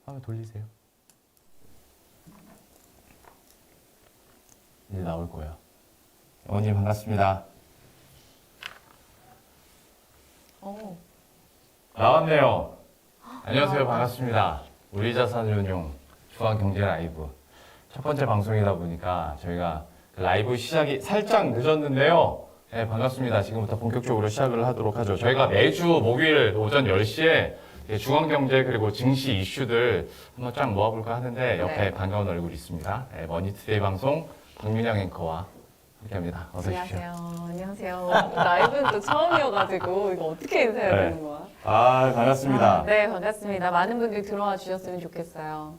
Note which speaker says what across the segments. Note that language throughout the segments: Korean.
Speaker 1: 한번 돌리세요. 이제 나올 거예요. 어머니 반갑습니다. 나왔네요. 안녕하세요. 반갑습니다. 우리자산운용 중앙경제 라이브 첫 번째 방송이다 보니까 저희가 라이브 시작이 살짝 늦었는데요. 네, 반갑습니다. 지금부터 본격적으로 시작을 하도록 하죠. 저희가 매주 목요일 오전 10시에 중앙경제 그리고 증시 이슈들 한번 쫙 모아볼까 하는데 옆에 반가운 얼굴이 있습니다. 네, 머니투데이 방송 박민영 앵커와 함께합니다. 어서 오십시오.
Speaker 2: 안녕하세요. 라이브는 또 처음이어가지고 이거 어떻게 인사해야 되는 거야?
Speaker 1: 반갑습니다.
Speaker 2: 네, 반갑습니다. 많은 분들이 들어와 주셨으면 좋겠어요.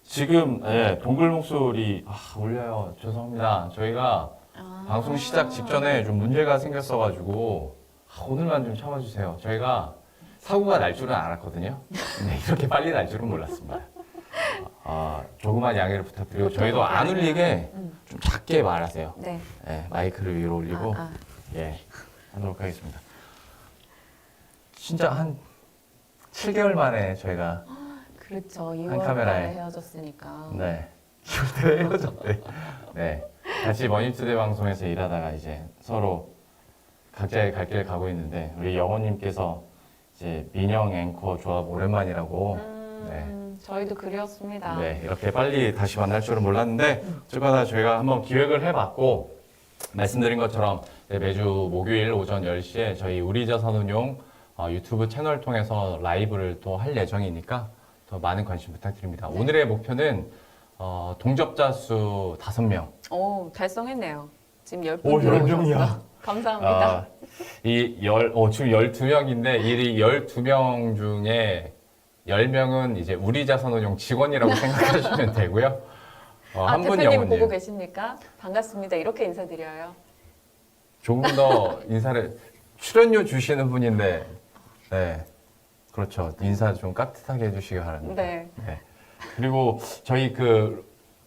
Speaker 1: 지금 동글 목소리 울려요. 죄송합니다. 저희가 방송 시작 직전에 좀 문제가 생겼어가지고 오늘만 좀 참아주세요. 저희가 사고가 날 줄은 알았거든요. 근데 이렇게 빨리 날 줄은 몰랐습니다. 조그만 양해를 부탁드리고 저희도 안 울리게 좀 작게 말하세요.
Speaker 2: 네.
Speaker 1: 마이크를 위로 올리고 하도록 하겠습니다. 진짜 한 7개월 만에 저희가
Speaker 2: 그렇죠.
Speaker 1: 한
Speaker 2: 2월
Speaker 1: 카메라에.
Speaker 2: 달에 헤어졌으니까.
Speaker 1: 이럴 때 헤어졌대. 같이 머니투데이 방송에서 일하다가 이제 서로 각자의 갈 길을 가고 있는데 우리 영호님께서 이제 민영 앵커 조합 오랜만이라고
Speaker 2: 저희도 그리웠습니다.
Speaker 1: 이렇게 빨리 다시 만날 줄은 몰랐는데 어쨌거나 저희가 한번 기획을 해봤고 말씀드린 것처럼 매주 목요일 오전 10시에 저희 우리자산운용 유튜브 채널 통해서 라이브를 또 할 예정이니까 더 많은 관심 부탁드립니다. 오늘의 목표는 동접자 수 5명.
Speaker 2: 오, 달성했네요. 지금 10분
Speaker 1: 오,
Speaker 2: 들어오셨어.
Speaker 1: 10명이야.
Speaker 2: 감사합니다.
Speaker 1: 지금 12명인데 이 12명 중에 10명은 이제 우리자산운용 직원이라고 생각하시면 되고요. 한 분
Speaker 2: 대표님
Speaker 1: 영호님.
Speaker 2: 보고 계십니까? 반갑습니다. 이렇게 인사드려요.
Speaker 1: 조금 더 인사를 출연료 주시는 분인데 그렇죠. 인사 좀 깍듯하게 해주시기 바랍니다.
Speaker 2: 네.
Speaker 1: 그리고 저희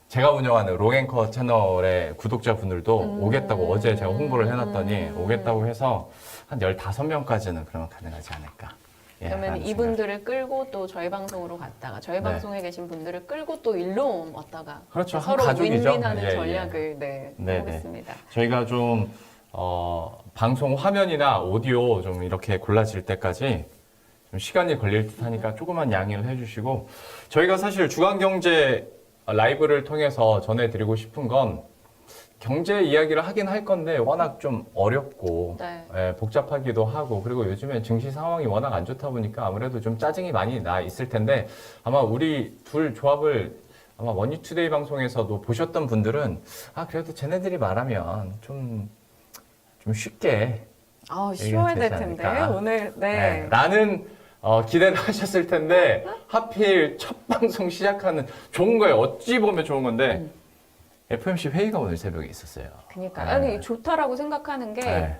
Speaker 1: 제가 운영하는 롱앵커 채널의 구독자분들도 오겠다고 어제 제가 홍보를 해놨더니 오겠다고 해서 한 15명까지는 그러면 가능하지 않을까.
Speaker 2: 그러면
Speaker 1: 라는
Speaker 2: 이분들을 끌고 또 저희 방송으로 갔다가 저희 방송에 계신 분들을 끌고 또 일로 왔다가
Speaker 1: 그렇죠.
Speaker 2: 서로
Speaker 1: 한 가족이죠.
Speaker 2: 윈윈하는 전략을 해보겠습니다.
Speaker 1: 저희가 좀 방송 화면이나 오디오 좀 이렇게 골라질 때까지 좀 시간이 걸릴 듯 하니까 조금만 양해를 해주시고 저희가 사실 주간경제 라이브를 통해서 전해드리고 싶은 건 경제 이야기를 하긴 할 건데 워낙 좀 어렵고 복잡하기도 하고 그리고 요즘에 증시 상황이 워낙 안 좋다 보니까 아무래도 좀 짜증이 많이 나 있을 텐데 아마 우리 둘 조합을 아마 머니투데이 방송에서도 보셨던 분들은 그래도 쟤네들이 말하면 좀 쉽게
Speaker 2: 쉬워야 될
Speaker 1: 되지
Speaker 2: 텐데
Speaker 1: 않을까.
Speaker 2: 오늘
Speaker 1: 라는 기대를 하셨을 텐데 하필 첫 방송 시작하는 좋은 거예요. 어찌 보면 좋은 건데 FOMC 회의가 오늘 새벽에 있었어요.
Speaker 2: 그러니까 아니 좋다라고 생각하는 게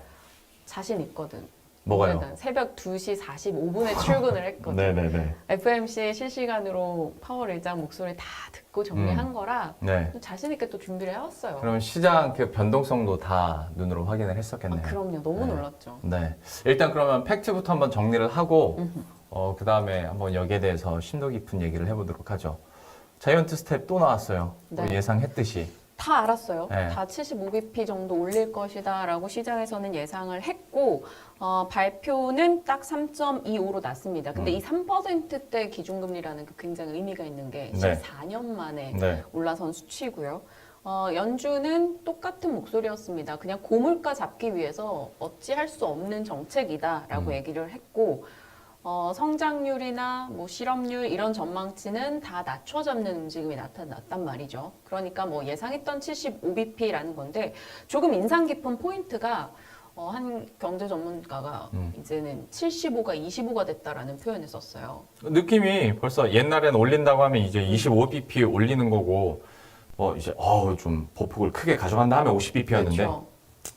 Speaker 2: 자신 있거든.
Speaker 1: 뭐가요?
Speaker 2: 새벽 2시 45분에 출근을 했거든. FOMC 실시간으로 파월 의장 목소리 다 듣고 정리한 거라 자신 있게 또 준비를 해왔어요.
Speaker 1: 그러면 시장 변동성도 다 눈으로 확인을 했었겠네요.
Speaker 2: 그럼요. 너무 놀랐죠.
Speaker 1: 일단 그러면 팩트부터 한번 정리를 하고 그 다음에 한번 여기에 대해서 심도 깊은 얘기를 해보도록 하죠. 자이언트 스텝 또 나왔어요. 우리 예상했듯이.
Speaker 2: 다 알았어요.
Speaker 1: 네.
Speaker 2: 다 75bp 정도 올릴 것이다 라고 시장에서는 예상을 했고 발표는 딱 3.25로 났습니다. 근데 이 3%대 기준금리라는 게 굉장히 의미가 있는 게 14년 만에 올라선 수치고요. 연준은 똑같은 목소리였습니다. 그냥 고물가 잡기 위해서 어찌할 수 없는 정책이다라고 얘기를 했고 성장률이나 실업률 이런 전망치는 다 낮춰 잡는 움직임이 나타났단 말이죠. 그러니까 예상했던 75bp라는 건데 조금 인상 깊은 포인트가 한 경제 전문가가 이제는 75가 25가 됐다라는 표현을 썼어요.
Speaker 1: 느낌이 벌써 옛날엔 올린다고 하면 이제 25bp 올리는 거고 이제 좀 보폭을 크게 가져간 다음에 50bp였는데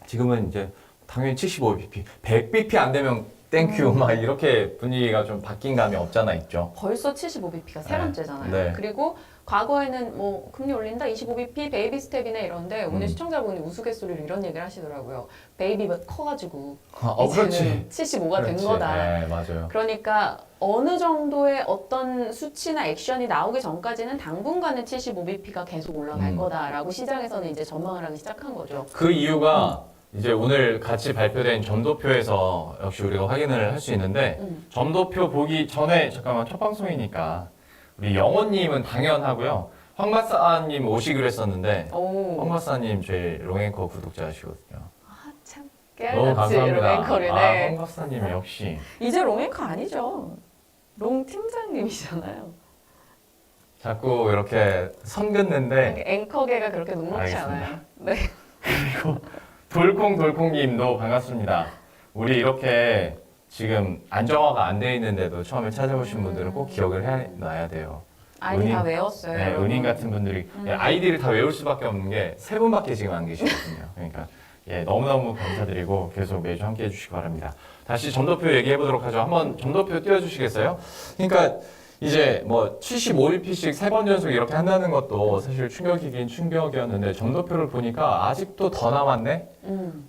Speaker 1: 지금은 이제 당연히 75bp, 100bp 안 되면 땡큐 막 이렇게 분위기가 좀 바뀐 감이 없잖아 있죠.
Speaker 2: 벌써 75bp가 세
Speaker 1: 네.
Speaker 2: 번째잖아요.
Speaker 1: 네.
Speaker 2: 그리고 과거에는 뭐 금리 올린다 25bp 베이비 스텝이네 이런데 오늘 시청자분이 우스갯소리로 이런 얘기를 하시더라고요. 베이비가 커가지고
Speaker 1: 그렇지.
Speaker 2: 75가 된
Speaker 1: 그렇지.
Speaker 2: 거다.
Speaker 1: 네, 맞아요.
Speaker 2: 그러니까 어느 정도의 어떤 수치나 액션이 나오기 전까지는 당분간은 75bp가 계속 올라갈 거다라고 시장에서는 이제 전망을 하기 시작한 거죠.
Speaker 1: 그 이유가 이제 오늘 같이 발표된 점도표에서 역시 우리가 확인을 할 수 있는데 점도표 보기 전에 잠깐만 첫 방송이니까 우리 영호님은 당연하고요. 황 박사님 오시기로 했었는데 황 박사님 제 롱앵커 구독자시거든요.
Speaker 2: 참
Speaker 1: 너무
Speaker 2: 깨알같이
Speaker 1: 감사합니다.
Speaker 2: 롱앵커리네.
Speaker 1: 황 박사님 역시
Speaker 2: 이제 롱앵커 아니죠. 롱 팀장님이잖아요.
Speaker 1: 자꾸 이렇게 선 긋는데
Speaker 2: 앵커계가 그렇게 녹록지
Speaker 1: 알겠습니다.
Speaker 2: 않아요. 네.
Speaker 1: 그리고 돌콩돌콩님도 반갑습니다. 우리 이렇게 지금 안정화가 안 돼 있는데도 처음에 찾아오신 분들은 꼭 기억을 해놔야 돼요.
Speaker 2: 아이디 다
Speaker 1: 은인,
Speaker 2: 외웠어요.
Speaker 1: 네,
Speaker 2: 여러분.
Speaker 1: 은인 같은 분들이 아이디를 다 외울 수밖에 없는 게 세 분밖에 지금 안 계시거든요. 그러니까 너무너무 감사드리고 계속 매주 함께 해주시기 바랍니다. 다시 점도표 얘기해 보도록 하죠. 한번 점도표 띄워주시겠어요? 그러니까 이제 뭐 75bp씩 세 번 연속 이렇게 한다는 것도 사실 충격이긴 충격이었는데 점도표를 보니까 아직도 더 남았네?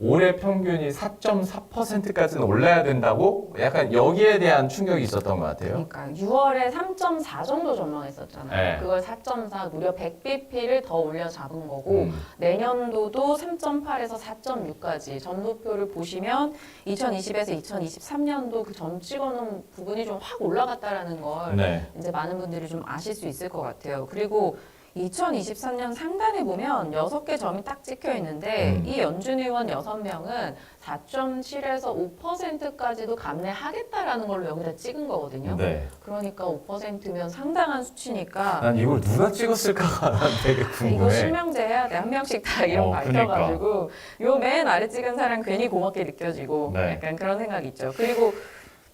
Speaker 1: 올해 평균이 4.4%까지는 올라야 된다고? 약간 여기에 대한 충격이 있었던 것 같아요.
Speaker 2: 그러니까 6월에 3.4 정도 전망했었잖아요.
Speaker 1: 네.
Speaker 2: 그걸 4.4 무려 100bp를 더 올려 잡은 거고 내년도도 3.8에서 4.6까지 점도표를 보시면 2020에서 2023년도 그 점 찍어놓은 부분이 좀 확 올라갔다라는 걸
Speaker 1: 네.
Speaker 2: 이제 많은 분들이 좀 아실 수 있을 것 같아요. 그리고 2023년 상단에 보면 6개 점이 딱 찍혀 있는데 이 연준 의원 6명은 4.7에서 5%까지도 감내하겠다라는 걸로 여기다 찍은 거거든요.
Speaker 1: 네.
Speaker 2: 그러니까 5%면 상당한 수치니까
Speaker 1: 난 이걸 누가 찍었을까가 난 되게
Speaker 2: 이거
Speaker 1: 궁금해.
Speaker 2: 실명제 해야 돼. 한 명씩 다 이름 밝혀가지고 요 맨 아래 찍은 사람 괜히 고맙게 느껴지고
Speaker 1: 네.
Speaker 2: 약간 그런 생각이 있죠. 그리고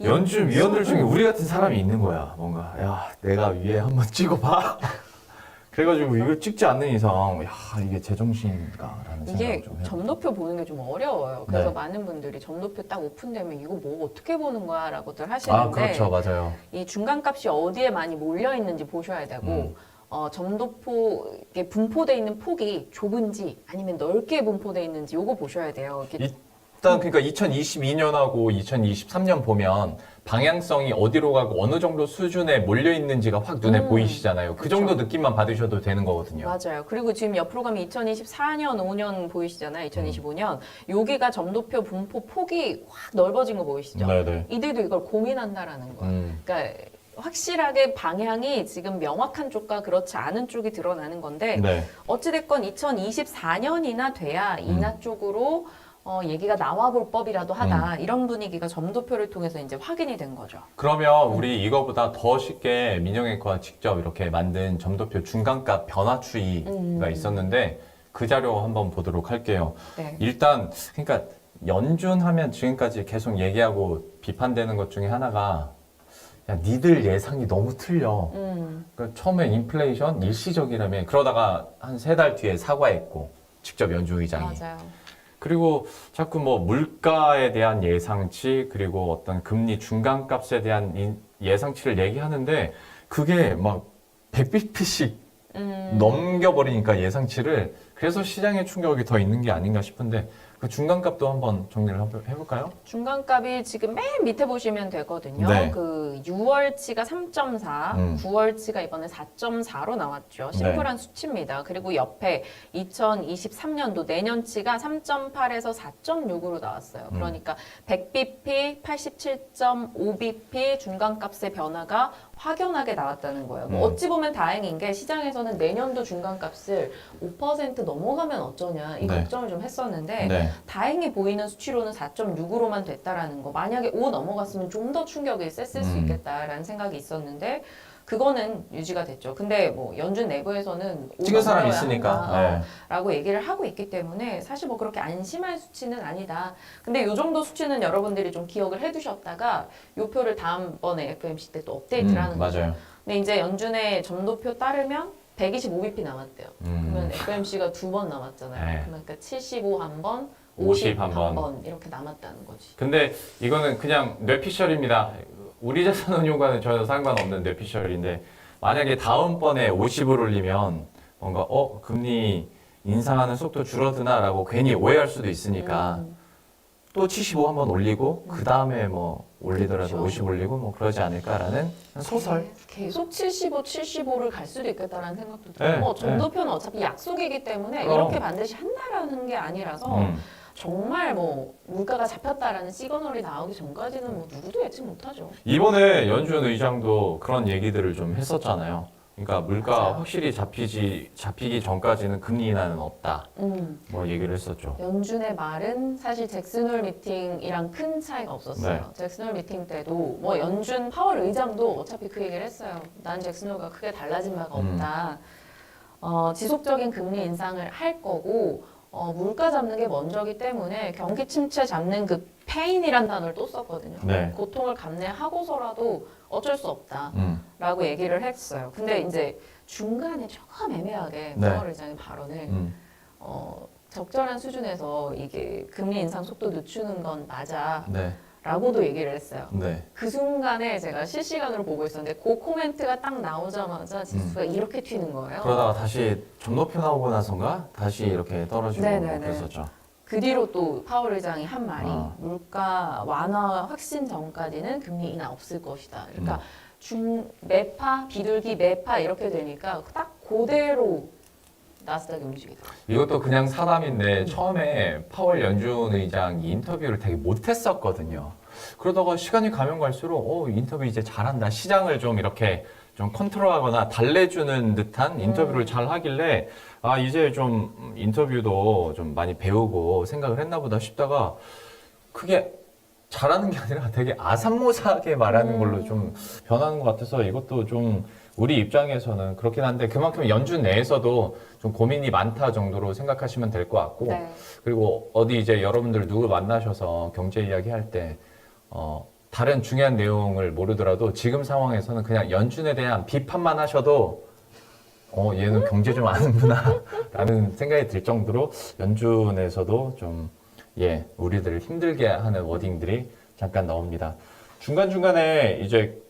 Speaker 1: 연준 위원들 중에 우리 같은 사람이 있는 거야. 뭔가 야 내가 위에 한번 찍어봐. 그래가지고 이걸 찍지 않는 이상 야 이게 제정신인가라는
Speaker 2: 이게
Speaker 1: 생각을 좀 해요.
Speaker 2: 점도표 보는 게 좀 어려워요. 그래서
Speaker 1: 네.
Speaker 2: 많은 분들이 점도표 딱 오픈되면 이거 뭐 어떻게 보는 거야 라고들 하시는데
Speaker 1: 그렇죠, 맞아요.
Speaker 2: 이 중간값이 어디에 많이 몰려 있는지 보셔야 되고 점도표 이게 분포돼 있는 폭이 좁은지 아니면 넓게 분포돼 있는지 요거 보셔야 돼요. 이렇게
Speaker 1: 일단 그러니까 2022년하고 2023년 보면 방향성이 어디로 가고 어느 정도 수준에 몰려 있는지가 확 눈에 보이시잖아요. 그 정도 느낌만 받으셔도 되는 거거든요.
Speaker 2: 맞아요. 그리고 지금 옆으로 가면 2024년, 5년 보이시잖아요. 2025년. 여기가 점도표 분포 폭이 확 넓어진 거 보이시죠?
Speaker 1: 네네.
Speaker 2: 이들도 이걸 고민한다라는 거예요. 그러니까 확실하게 방향이 지금 명확한 쪽과 그렇지 않은 쪽이 드러나는 건데
Speaker 1: 네.
Speaker 2: 어찌됐건 2024년이나 돼야 인하 쪽으로 얘기가 나와볼 법이라도 하다 이런 분위기가 점도표를 통해서 이제 확인이 된 거죠.
Speaker 1: 그러면 우리 이거보다 더 쉽게 민영앵커가 직접 이렇게 만든 점도표 중간값 변화 추이가 있었는데 그 자료 한번 보도록 할게요.
Speaker 2: 네.
Speaker 1: 일단 그러니까 연준하면 지금까지 계속 얘기하고 비판되는 것 중에 하나가 야 니들 예상이 너무 틀려. 그러니까 처음에 인플레이션 일시적이라며 그러다가 한 3달 뒤에 사과했고 직접 연준 의장이.
Speaker 2: 맞아요.
Speaker 1: 그리고 자꾸 뭐 물가에 대한 예상치 그리고 어떤 금리 중간값에 대한 예상치를 얘기하는데 그게 막 100bp씩 넘겨버리니까 예상치를 그래서 시장의 충격이 더 있는 게 아닌가 싶은데 그 중간값도 한번 정리를 해볼까요?
Speaker 2: 중간값이 지금 맨 밑에 보시면 되거든요.
Speaker 1: 네.
Speaker 2: 그 6월치가 3.4, 9월치가 이번에 4.4로 나왔죠. 심플한 수치입니다. 그리고 옆에 2023년도 내년치가 3.8에서 4.6으로 나왔어요. 그러니까 100bp, 87.5bp 중간값의 변화가 확연하게 나왔다는 거예요. 뭐 어찌 보면 다행인 게 시장에서는 내년도 중간값을 5% 넘어가면 어쩌냐 이
Speaker 1: 네.
Speaker 2: 걱정을 좀 했었는데
Speaker 1: 네.
Speaker 2: 다행히 보이는 수치로는 4.6으로만 됐다라는 거. 만약에 5 넘어갔으면 좀 더 충격이 셌을 수 있겠다라는 생각이 있었는데 그거는 유지가 됐죠. 근데 뭐 연준 내부에서는 5
Speaker 1: 찍은 사람이
Speaker 2: 넘어가야
Speaker 1: 있으니까.
Speaker 2: 한다,
Speaker 1: 네.
Speaker 2: 라고 얘기를 하고 있기 때문에 사실 뭐 그렇게 안심할 수치는 아니다. 근데 요 정도 수치는 여러분들이 좀 기억을 해두셨다가 요 표를 다음번에 FMC 때 또 업데이트를 하는 거죠.
Speaker 1: 맞아요.
Speaker 2: 근데 이제 연준의 점도표 따르면 125bp 남았대요. 그러면 FMC가 2번 남았잖아요.
Speaker 1: 네.
Speaker 2: 그러니까 75 한 번,
Speaker 1: 50 한 번.
Speaker 2: 50번 이렇게 남았다는 거지.
Speaker 1: 근데 이거는 그냥 뇌피셜입니다. 우리 자산운용과는 전혀 상관없는 뇌피셜인데 만약에 다음번에 50을 올리면 뭔가 금리 인상하는 속도 줄어드나라고 괜히 오해할 수도 있으니까 또 75 한번 올리고 그 다음에 뭐 올리더라도
Speaker 2: 그렇죠.
Speaker 1: 50 올리고 뭐 그러지 않을까라는 소설.
Speaker 2: 계속 75를 갈 수도 있겠다라는 생각도 들어요.
Speaker 1: 네,
Speaker 2: 정도표는 어차피 약속이기 때문에
Speaker 1: 그럼.
Speaker 2: 이렇게 반드시 한다라는 게 아니라서 정말 뭐 물가가 잡혔다라는 시그널이 나오기 전까지는 뭐 누구도 예측 못하죠.
Speaker 1: 이번에 연준 의장도 그런 얘기들을 좀 했었잖아요. 그러니까 물가
Speaker 2: 맞아요.
Speaker 1: 확실히 잡히기 전까지는 금리 인하는 없다. 뭐 얘기를 했었죠.
Speaker 2: 연준의 말은 사실 잭슨홀 미팅이랑 큰 차이가 없었어요.
Speaker 1: 네.
Speaker 2: 잭슨홀 미팅 때도 뭐 연준 파월 의장도 어차피 그 얘기를 했어요. 난 잭슨홀과 크게 달라진 바가 없다. 지속적인 금리 인상을 할 거고 물가 잡는 게 먼저기 때문에 경기 침체 잡는 그 페인이란 단어를 또 썼거든요.
Speaker 1: 네.
Speaker 2: 고통을 감내하고서라도 어쩔 수 없다라고 얘기를 했어요. 근데 이제 중간에 조금 애매하게
Speaker 1: 네.
Speaker 2: 파월 의장의 발언을 적절한 수준에서 이게 금리 인상 속도 늦추는 건 맞아
Speaker 1: 네.
Speaker 2: 라고도 얘기를 했어요.
Speaker 1: 네.
Speaker 2: 그 순간에 제가 실시간으로 보고 있었는데 그 코멘트가 딱 나오자마자 지수가 이렇게 튀는 거예요.
Speaker 1: 그러다가 다시 점도표 나오고 나선가 다시 이렇게 떨어지고
Speaker 2: 네네네.
Speaker 1: 그랬었죠.
Speaker 2: 그 뒤로 또 파월 의장이 한 말이
Speaker 1: 아.
Speaker 2: 물가 완화 확신 전까지는 금리 인하 없을 것이다. 그러니까 매파, 비둘기, 매파 이렇게 되니까 딱 그대로 나스닥이 움직이더라고요.
Speaker 1: 이것도 그냥 사담인데 처음에 파월 연준 의장이 인터뷰를 되게 못했었거든요. 그러다가 시간이 가면 갈수록 인터뷰 이제 잘한다. 시장을 좀 이렇게 좀 컨트롤하거나 달래주는 듯한 인터뷰를 잘 하길래 이제 좀 인터뷰도 좀 많이 배우고 생각을 했나 보다 싶다가 그게 잘하는 게 아니라 되게 아삼모사하게 말하는 걸로 좀 변하는 것 같아서 이것도 좀 우리 입장에서는 그렇긴 한데 그만큼 연준 내에서도 좀 고민이 많다 정도로 생각하시면 될 것 같고
Speaker 2: 네.
Speaker 1: 그리고 어디 이제 여러분들 누구 만나셔서 경제 이야기 할 때 다른 중요한 내용을 모르더라도 지금 상황에서는 그냥 연준에 대한 비판만 하셔도 얘는 경제 좀 아는구나 라는 생각이 들 정도로 연준에서도 좀 우리들을 힘들게 하는 워딩들이 잠깐 나옵니다. 중간중간에 이제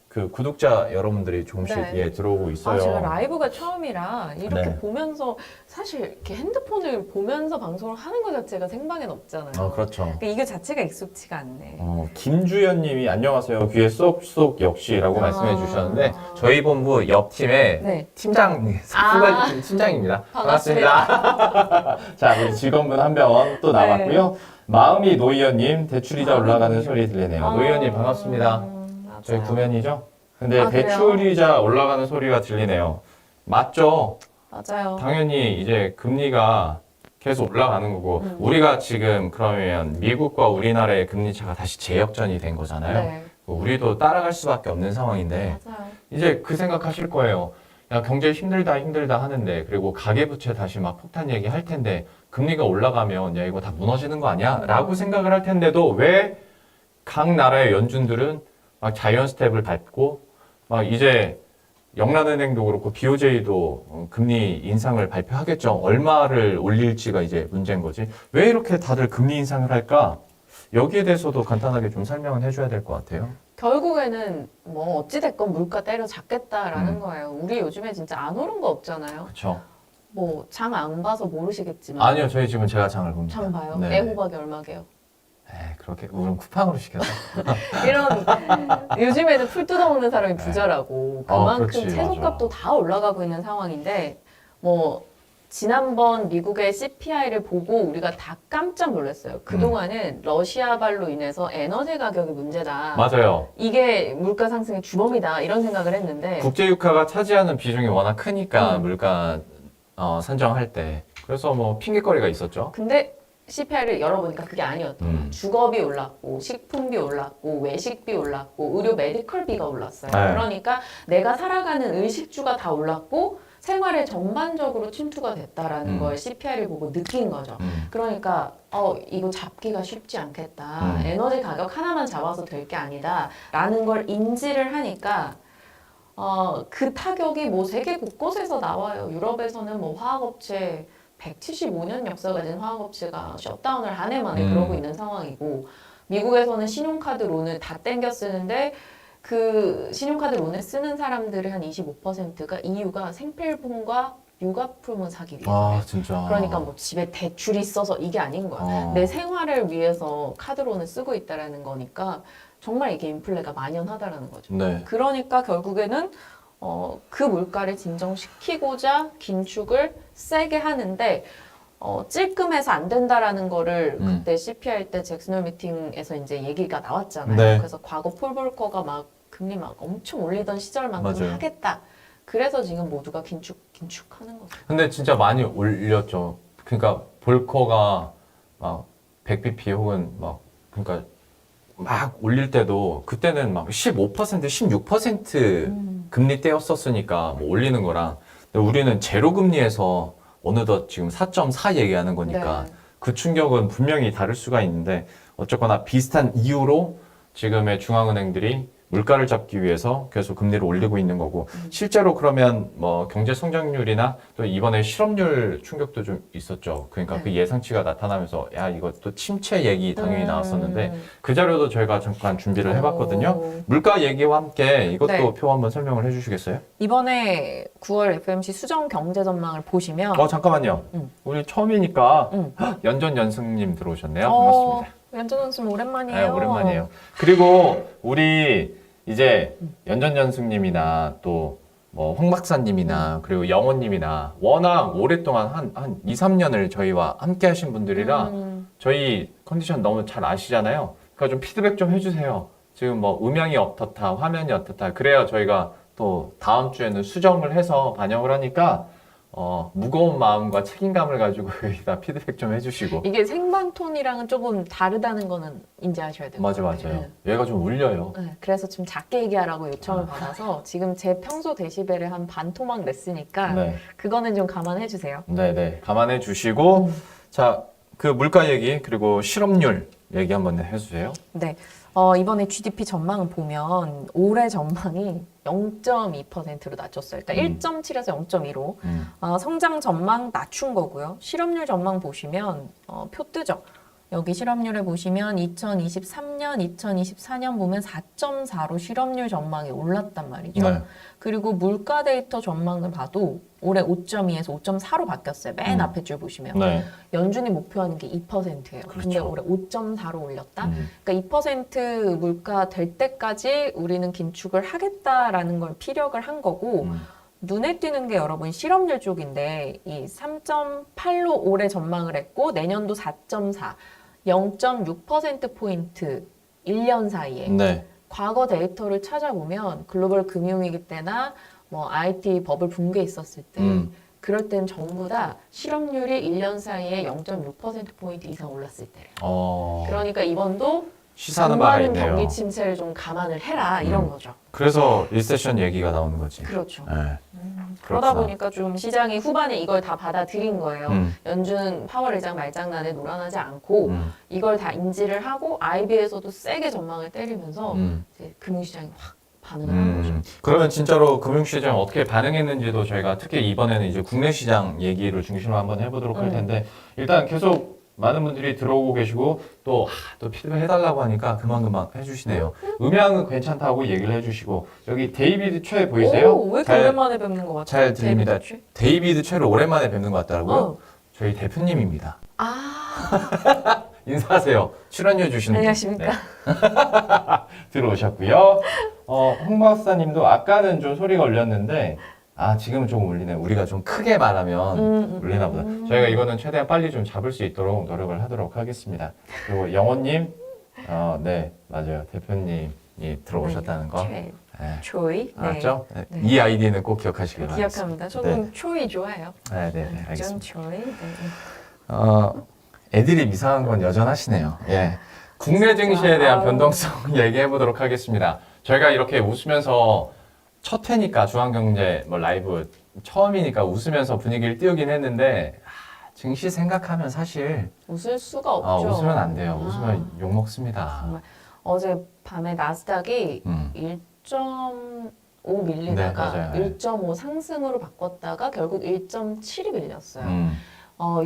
Speaker 1: 그 구독자 여러분들이 조금씩
Speaker 2: 네.
Speaker 1: 들어오고 있어요.
Speaker 2: 제가 라이브가 처음이라 이렇게
Speaker 1: 네.
Speaker 2: 보면서 사실 이렇게 핸드폰을 보면서 방송을 하는 것 자체가 생방엔 없잖아요.
Speaker 1: 그렇죠.
Speaker 2: 그러니까 이거 자체가 익숙치가 않네.
Speaker 1: 김주연 님이 안녕하세요. 귀에 쏙쏙 역시라고 말씀해 주셨는데 저희 본부 옆팀의
Speaker 2: 네.
Speaker 1: 팀장, 후발팀 팀장입니다. 반갑습니다. 자, 우리 직원분 한 명 또 남았고요. 마음이 노이연님 대출이자 올라가는 소리 들리네요. 노이연님 반갑습니다. 저희
Speaker 2: 맞아요.
Speaker 1: 구면이죠? 근데
Speaker 2: 그래요?
Speaker 1: 대출이자 올라가는 소리가 들리네요. 맞죠?
Speaker 2: 맞아요.
Speaker 1: 당연히 이제 금리가 계속 올라가는 거고 우리가 지금 그러면 미국과 우리나라의 금리 차가 다시 재역전이 된 거잖아요.
Speaker 2: 네.
Speaker 1: 우리도 따라갈 수밖에 없는 상황인데
Speaker 2: 맞아요.
Speaker 1: 이제 그 생각하실 거예요. 야, 경제 힘들다 하는데 그리고 가계부채 다시 막 폭탄 얘기할 텐데 금리가 올라가면 야 이거 다 무너지는 거 아니야? 라고 생각을 할 텐데도 왜 각 나라의 연준들은 막 자이언 스텝을 밟고 막 이제 영란은행도 그렇고 BOJ도 금리 인상을 발표하겠죠. 얼마를 올릴지가 이제 문제인 거지. 왜 이렇게 다들 금리 인상을 할까? 여기에 대해서도 간단하게 좀 설명을 해줘야 될 것 같아요.
Speaker 2: 결국에는 뭐 어찌됐건 물가 때려잡겠다라는 거예요. 우리 요즘에 진짜 안 오른 거 없잖아요.
Speaker 1: 그렇죠.
Speaker 2: 뭐 장 안 봐서 모르시겠지만.
Speaker 1: 아니요, 저희 집은 제가 장을 봅니다.
Speaker 2: 장 봐요.
Speaker 1: 네.
Speaker 2: 애호박이 얼마게요?
Speaker 1: 그렇게 우선 쿠팡으로 시켜서.
Speaker 2: 이런 요즘에는 풀 뜯어먹는 사람이 부자라고 그만큼
Speaker 1: 그렇지,
Speaker 2: 채소값도 다 올라가고 있는 상황인데 뭐 지난번 미국의 CPI를 보고 우리가 다 깜짝 놀랐어요. 그동안은 러시아발로 인해서 에너지 가격이 문제다.
Speaker 1: 맞아요.
Speaker 2: 이게 물가 상승의 주범이다 이런 생각을 했는데
Speaker 1: 국제유가가 차지하는 비중이 워낙 크니까 물가 산정할 때. 그래서 뭐 핑계거리가 있었죠.
Speaker 2: 근데 CPI를 열어보니까 그게 아니었던 주거비 올랐고 식품비 올랐고 외식비 올랐고 의료 메디컬비가 올랐어요.
Speaker 1: 네.
Speaker 2: 그러니까 내가 살아가는 의식주가 다 올랐고 생활에 전반적으로 침투가 됐다라는 걸 CPI를 보고 느낀 거죠. 그러니까 이거 잡기가 쉽지 않겠다. 에너지 가격 하나만 잡아서 될 게 아니다라는 걸 인지를 하니까 그 타격이 뭐 세계 곳곳에서 나와요. 유럽에서는 뭐 화학업체 175년 역사가 가진 화학업체가 셧다운을 한 해 만에
Speaker 1: 음.
Speaker 2: 그러고 있는 상황이고 미국에서는 신용카드 론을 다 땡겨 쓰는데 그 신용카드 론을 쓰는 사람들의 한 25%가 이유가 생필품과 육아품을 사기 위해서.
Speaker 3: 아 진짜.
Speaker 2: 그러니까 뭐 집에 대출이 있어서 이게 아닌 거야.
Speaker 3: 어.
Speaker 2: 내 생활을 위해서 카드론을 쓰고 있다라는 거니까 정말 이게 인플레가 만연하다라는 거죠.
Speaker 3: 네.
Speaker 2: 그러니까 결국에는 그 물가를 진정시키고자 긴축을 세게 하는데 찔끔해서 안 된다라는 거를 그때 CPI 때 잭슨홀 미팅에서 이제 얘기가 나왔잖아요.
Speaker 3: 네.
Speaker 2: 그래서 과거 폴 볼커가 막 금리 막 엄청 올리던 시절만큼
Speaker 3: 맞아요.
Speaker 2: 하겠다. 그래서 지금 모두가 긴축하는 거죠.
Speaker 1: 근데 진짜 많이 올렸죠. 그러니까 볼커가 막 100bp 혹은 막 그러니까 막 올릴 때도 그때는 막 15%, 16% 금리 떼었었으니까 뭐 올리는 거랑 근데 우리는 제로 금리에서 어느덧 지금 4.4 얘기하는 거니까
Speaker 2: 네.
Speaker 1: 그 충격은 분명히 다를 수가 있는데 어쨌거나 비슷한 이유로 지금의 중앙은행들이 물가를 잡기 위해서 계속 금리를 올리고 있는 거고 실제로 그러면 뭐 경제 성장률이나 또 이번에 실업률 충격도 좀 있었죠. 그러니까
Speaker 2: 네.
Speaker 1: 그 예상치가 나타나면서 야 이거 또 침체 얘기 당연히 나왔었는데 그 자료도 저희가 잠깐 준비를 해봤거든요.
Speaker 2: 오.
Speaker 1: 물가 얘기와 함께 이것도
Speaker 2: 네.
Speaker 1: 표 한번 설명을 해주시겠어요?
Speaker 2: 이번에 9월 FMC 수정 경제 전망을 보시면
Speaker 1: 잠깐만요. 우리 처음이니까 연전연승님 들어오셨네요. 반갑습니다.
Speaker 2: 연전연승 오랜만이에요.
Speaker 1: 네, 오랜만이에요. 그리고 우리 이제 연전연승님이나 또 뭐 황 박사님이나 그리고 영호님이나 워낙 오랫동안 한 2, 3년을 저희와 함께 하신 분들이라 저희 컨디션 너무 잘 아시잖아요. 그러니까 좀 피드백 좀 해주세요. 지금 뭐 음향이 어떻다, 화면이 어떻다. 그래야 저희가 또 다음 주에는 수정을 해서 반영을 하니까 무거운 마음과 책임감을 가지고 여기다 피드백 좀 해주시고.
Speaker 2: 이게 생방톤이랑은 조금 다르다는 거는 인지하셔야 돼요.
Speaker 1: 맞아요. 얘가 좀 울려요.
Speaker 2: 네, 그래서 좀 작게 얘기하라고 요청을 받아서 지금 제 평소 데시벨의 한 반 토막 냈으니까
Speaker 1: 네.
Speaker 2: 그거는 좀 감안해 주세요.
Speaker 1: 네네. 감안해 주시고, 자, 그 물가 얘기, 그리고 실업률 얘기 한번 해주세요.
Speaker 2: 네. 이번에 GDP 전망을 보면 올해 전망이 0.2%로 낮췄어요. 그러니까 1.7에서 0.2로 성장 전망 낮춘 거고요. 실업률 전망 보시면 표 뜨죠. 여기 실업률을 보시면 2023년, 2024년 보면 4.4로 실업률 전망이 올랐단 말이죠.
Speaker 1: 네.
Speaker 2: 그리고 물가 데이터 전망을 봐도 올해 5.2에서 5.4로 바뀌었어요. 맨 앞에 줄 보시면.
Speaker 1: 네.
Speaker 2: 연준이 목표하는 게 2%예요. 근데
Speaker 1: 그렇죠.
Speaker 2: 올해 5.4로 올렸다. 그러니까 2% 물가 될 때까지 우리는 긴축을 하겠다라는 걸 피력을 한 거고 눈에 띄는 게 여러분 실업률 쪽인데 이 3.8로 올해 전망을 했고 내년도 4.4, 0.6%포인트 1년 사이에
Speaker 1: 네.
Speaker 2: 과거 데이터를 찾아보면 글로벌 금융위기 때나 뭐 IT 버블 붕괴 있었을 때 그럴 땐 전부 다 실업률이 1년 사이에 0.6%포인트 이상 올랐을 때래요. 그러니까 이번도
Speaker 1: 시사하는 바가
Speaker 2: 전반은
Speaker 1: 있네요.
Speaker 2: 경기 침체를 좀 감안을 해라 이런 거죠.
Speaker 1: 그래서 리세션 얘기가 나오는 거지.
Speaker 2: 그렇죠.
Speaker 1: 네.
Speaker 2: 그러다
Speaker 1: 그렇구나.
Speaker 2: 보니까 좀 시장이 후반에 이걸 다 받아들인 거예요. 연준 파월 의장 말장난에 놀아나지 않고 이걸 다 인지를 하고 IB에서도 세게 전망을 때리면서 이제 금융시장이 확 반응을 한 거죠.
Speaker 1: 그러면 진짜로 금융시장 어떻게 반응했는지도 저희가 특히 이번에는 이제 국내 시장 얘기를 중심으로 한번 해보도록 할 텐데 일단 계속 많은 분들이 들어오고 계시고 또 피드백 해달라고 하니까 금방 해주시네요. 음향은 괜찮다고 얘기를 해주시고 여기 데이비드 최 보이세요?
Speaker 2: 오, 왜 이렇게 오랜만에 뵙는 것 같아요?
Speaker 1: 잘 들립니다.
Speaker 2: 데이비드 최?
Speaker 1: 데이비드 최를 오랜만에 뵙는 것 같더라고요. 저희 대표님입니다. 인사하세요. 출연료 주시는 분.
Speaker 2: 안녕하십니까?
Speaker 1: 네. 들어오셨고요. 홍 박사님도 아까는 좀 소리가 울렸는데 지금은 조금 울리네. 우리가 좀 크게 말하면 울리나 보다. 저희가 이거는 최대한 빨리 좀 잡을 수 있도록 노력을 하도록 하겠습니다. 그리고 영호님, 네 맞아요. 대표님이 들어오셨다는 거.
Speaker 2: 최.
Speaker 1: 네.
Speaker 2: 초이.
Speaker 1: 알았죠? 네.
Speaker 2: 네.
Speaker 1: 이 아이디는 꼭 기억하시길 바랍니다.
Speaker 2: 기억합니다. 저는 초이 좋아해요.
Speaker 1: 네,
Speaker 2: 좀
Speaker 1: 알겠습니다.
Speaker 2: 초이. 네.
Speaker 1: 애들이 이상한 건 여전하시네요. 예. 국내 증시에 대한
Speaker 2: 아우.
Speaker 1: 변동성 얘기해 보도록 하겠습니다. 저희가 이렇게 웃으면서 첫 회니까 중앙경제 뭐 라이브 처음이니까 웃으면서 분위기를 띄우긴 했는데 증시 생각하면 사실
Speaker 2: 웃을 수가 없죠.
Speaker 1: 웃으면 안 돼요. 웃으면 욕 먹습니다.
Speaker 2: 정말 어제 밤에 나스닥이 1.5 밀리다가
Speaker 1: 네, 맞아요.
Speaker 2: 1.5 상승으로 바꿨다가 결국 1.7이 밀렸어요.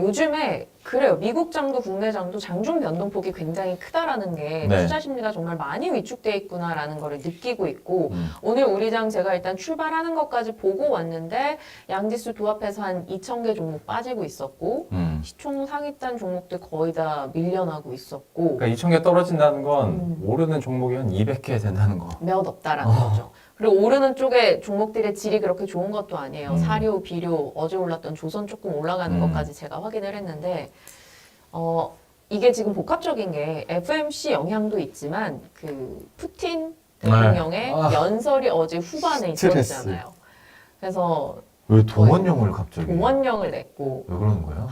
Speaker 2: 요즘에 그래요. 미국장도 국내장도 장중 변동폭이 굉장히 크다라는 게
Speaker 1: 네.
Speaker 2: 투자 심리가 정말 많이 위축돼 있구나라는 거를 느끼고 있고
Speaker 1: 음.
Speaker 2: 오늘 우리 장 제가 일단 출발하는 것까지 보고 왔는데 양지수 도합해서 한 2,000개 종목 빠지고 있었고 시총 상위단 종목들 거의 다 밀려나고 있었고
Speaker 1: 그러니까 2,000개 떨어진다는 건 오르는 종목이 한 200개 된다는 거.
Speaker 2: 몇 없다라는 거죠. 그리고 오르는 쪽에 종목들의 질이 그렇게 좋은 것도 아니에요. 사료, 비료, 어제 올랐던 조선 조금 올라가는 것까지 제가 확인을 했는데 이게 지금 복합적인 게 FMC 영향도 있지만 그 푸틴 대통령의 연설이 어제 후반에
Speaker 1: 스트레스.
Speaker 2: 있었잖아요. 그래서
Speaker 1: 왜 동원령을 갑자기?
Speaker 2: 동원령을 냈고
Speaker 1: 왜 그러는 거예요?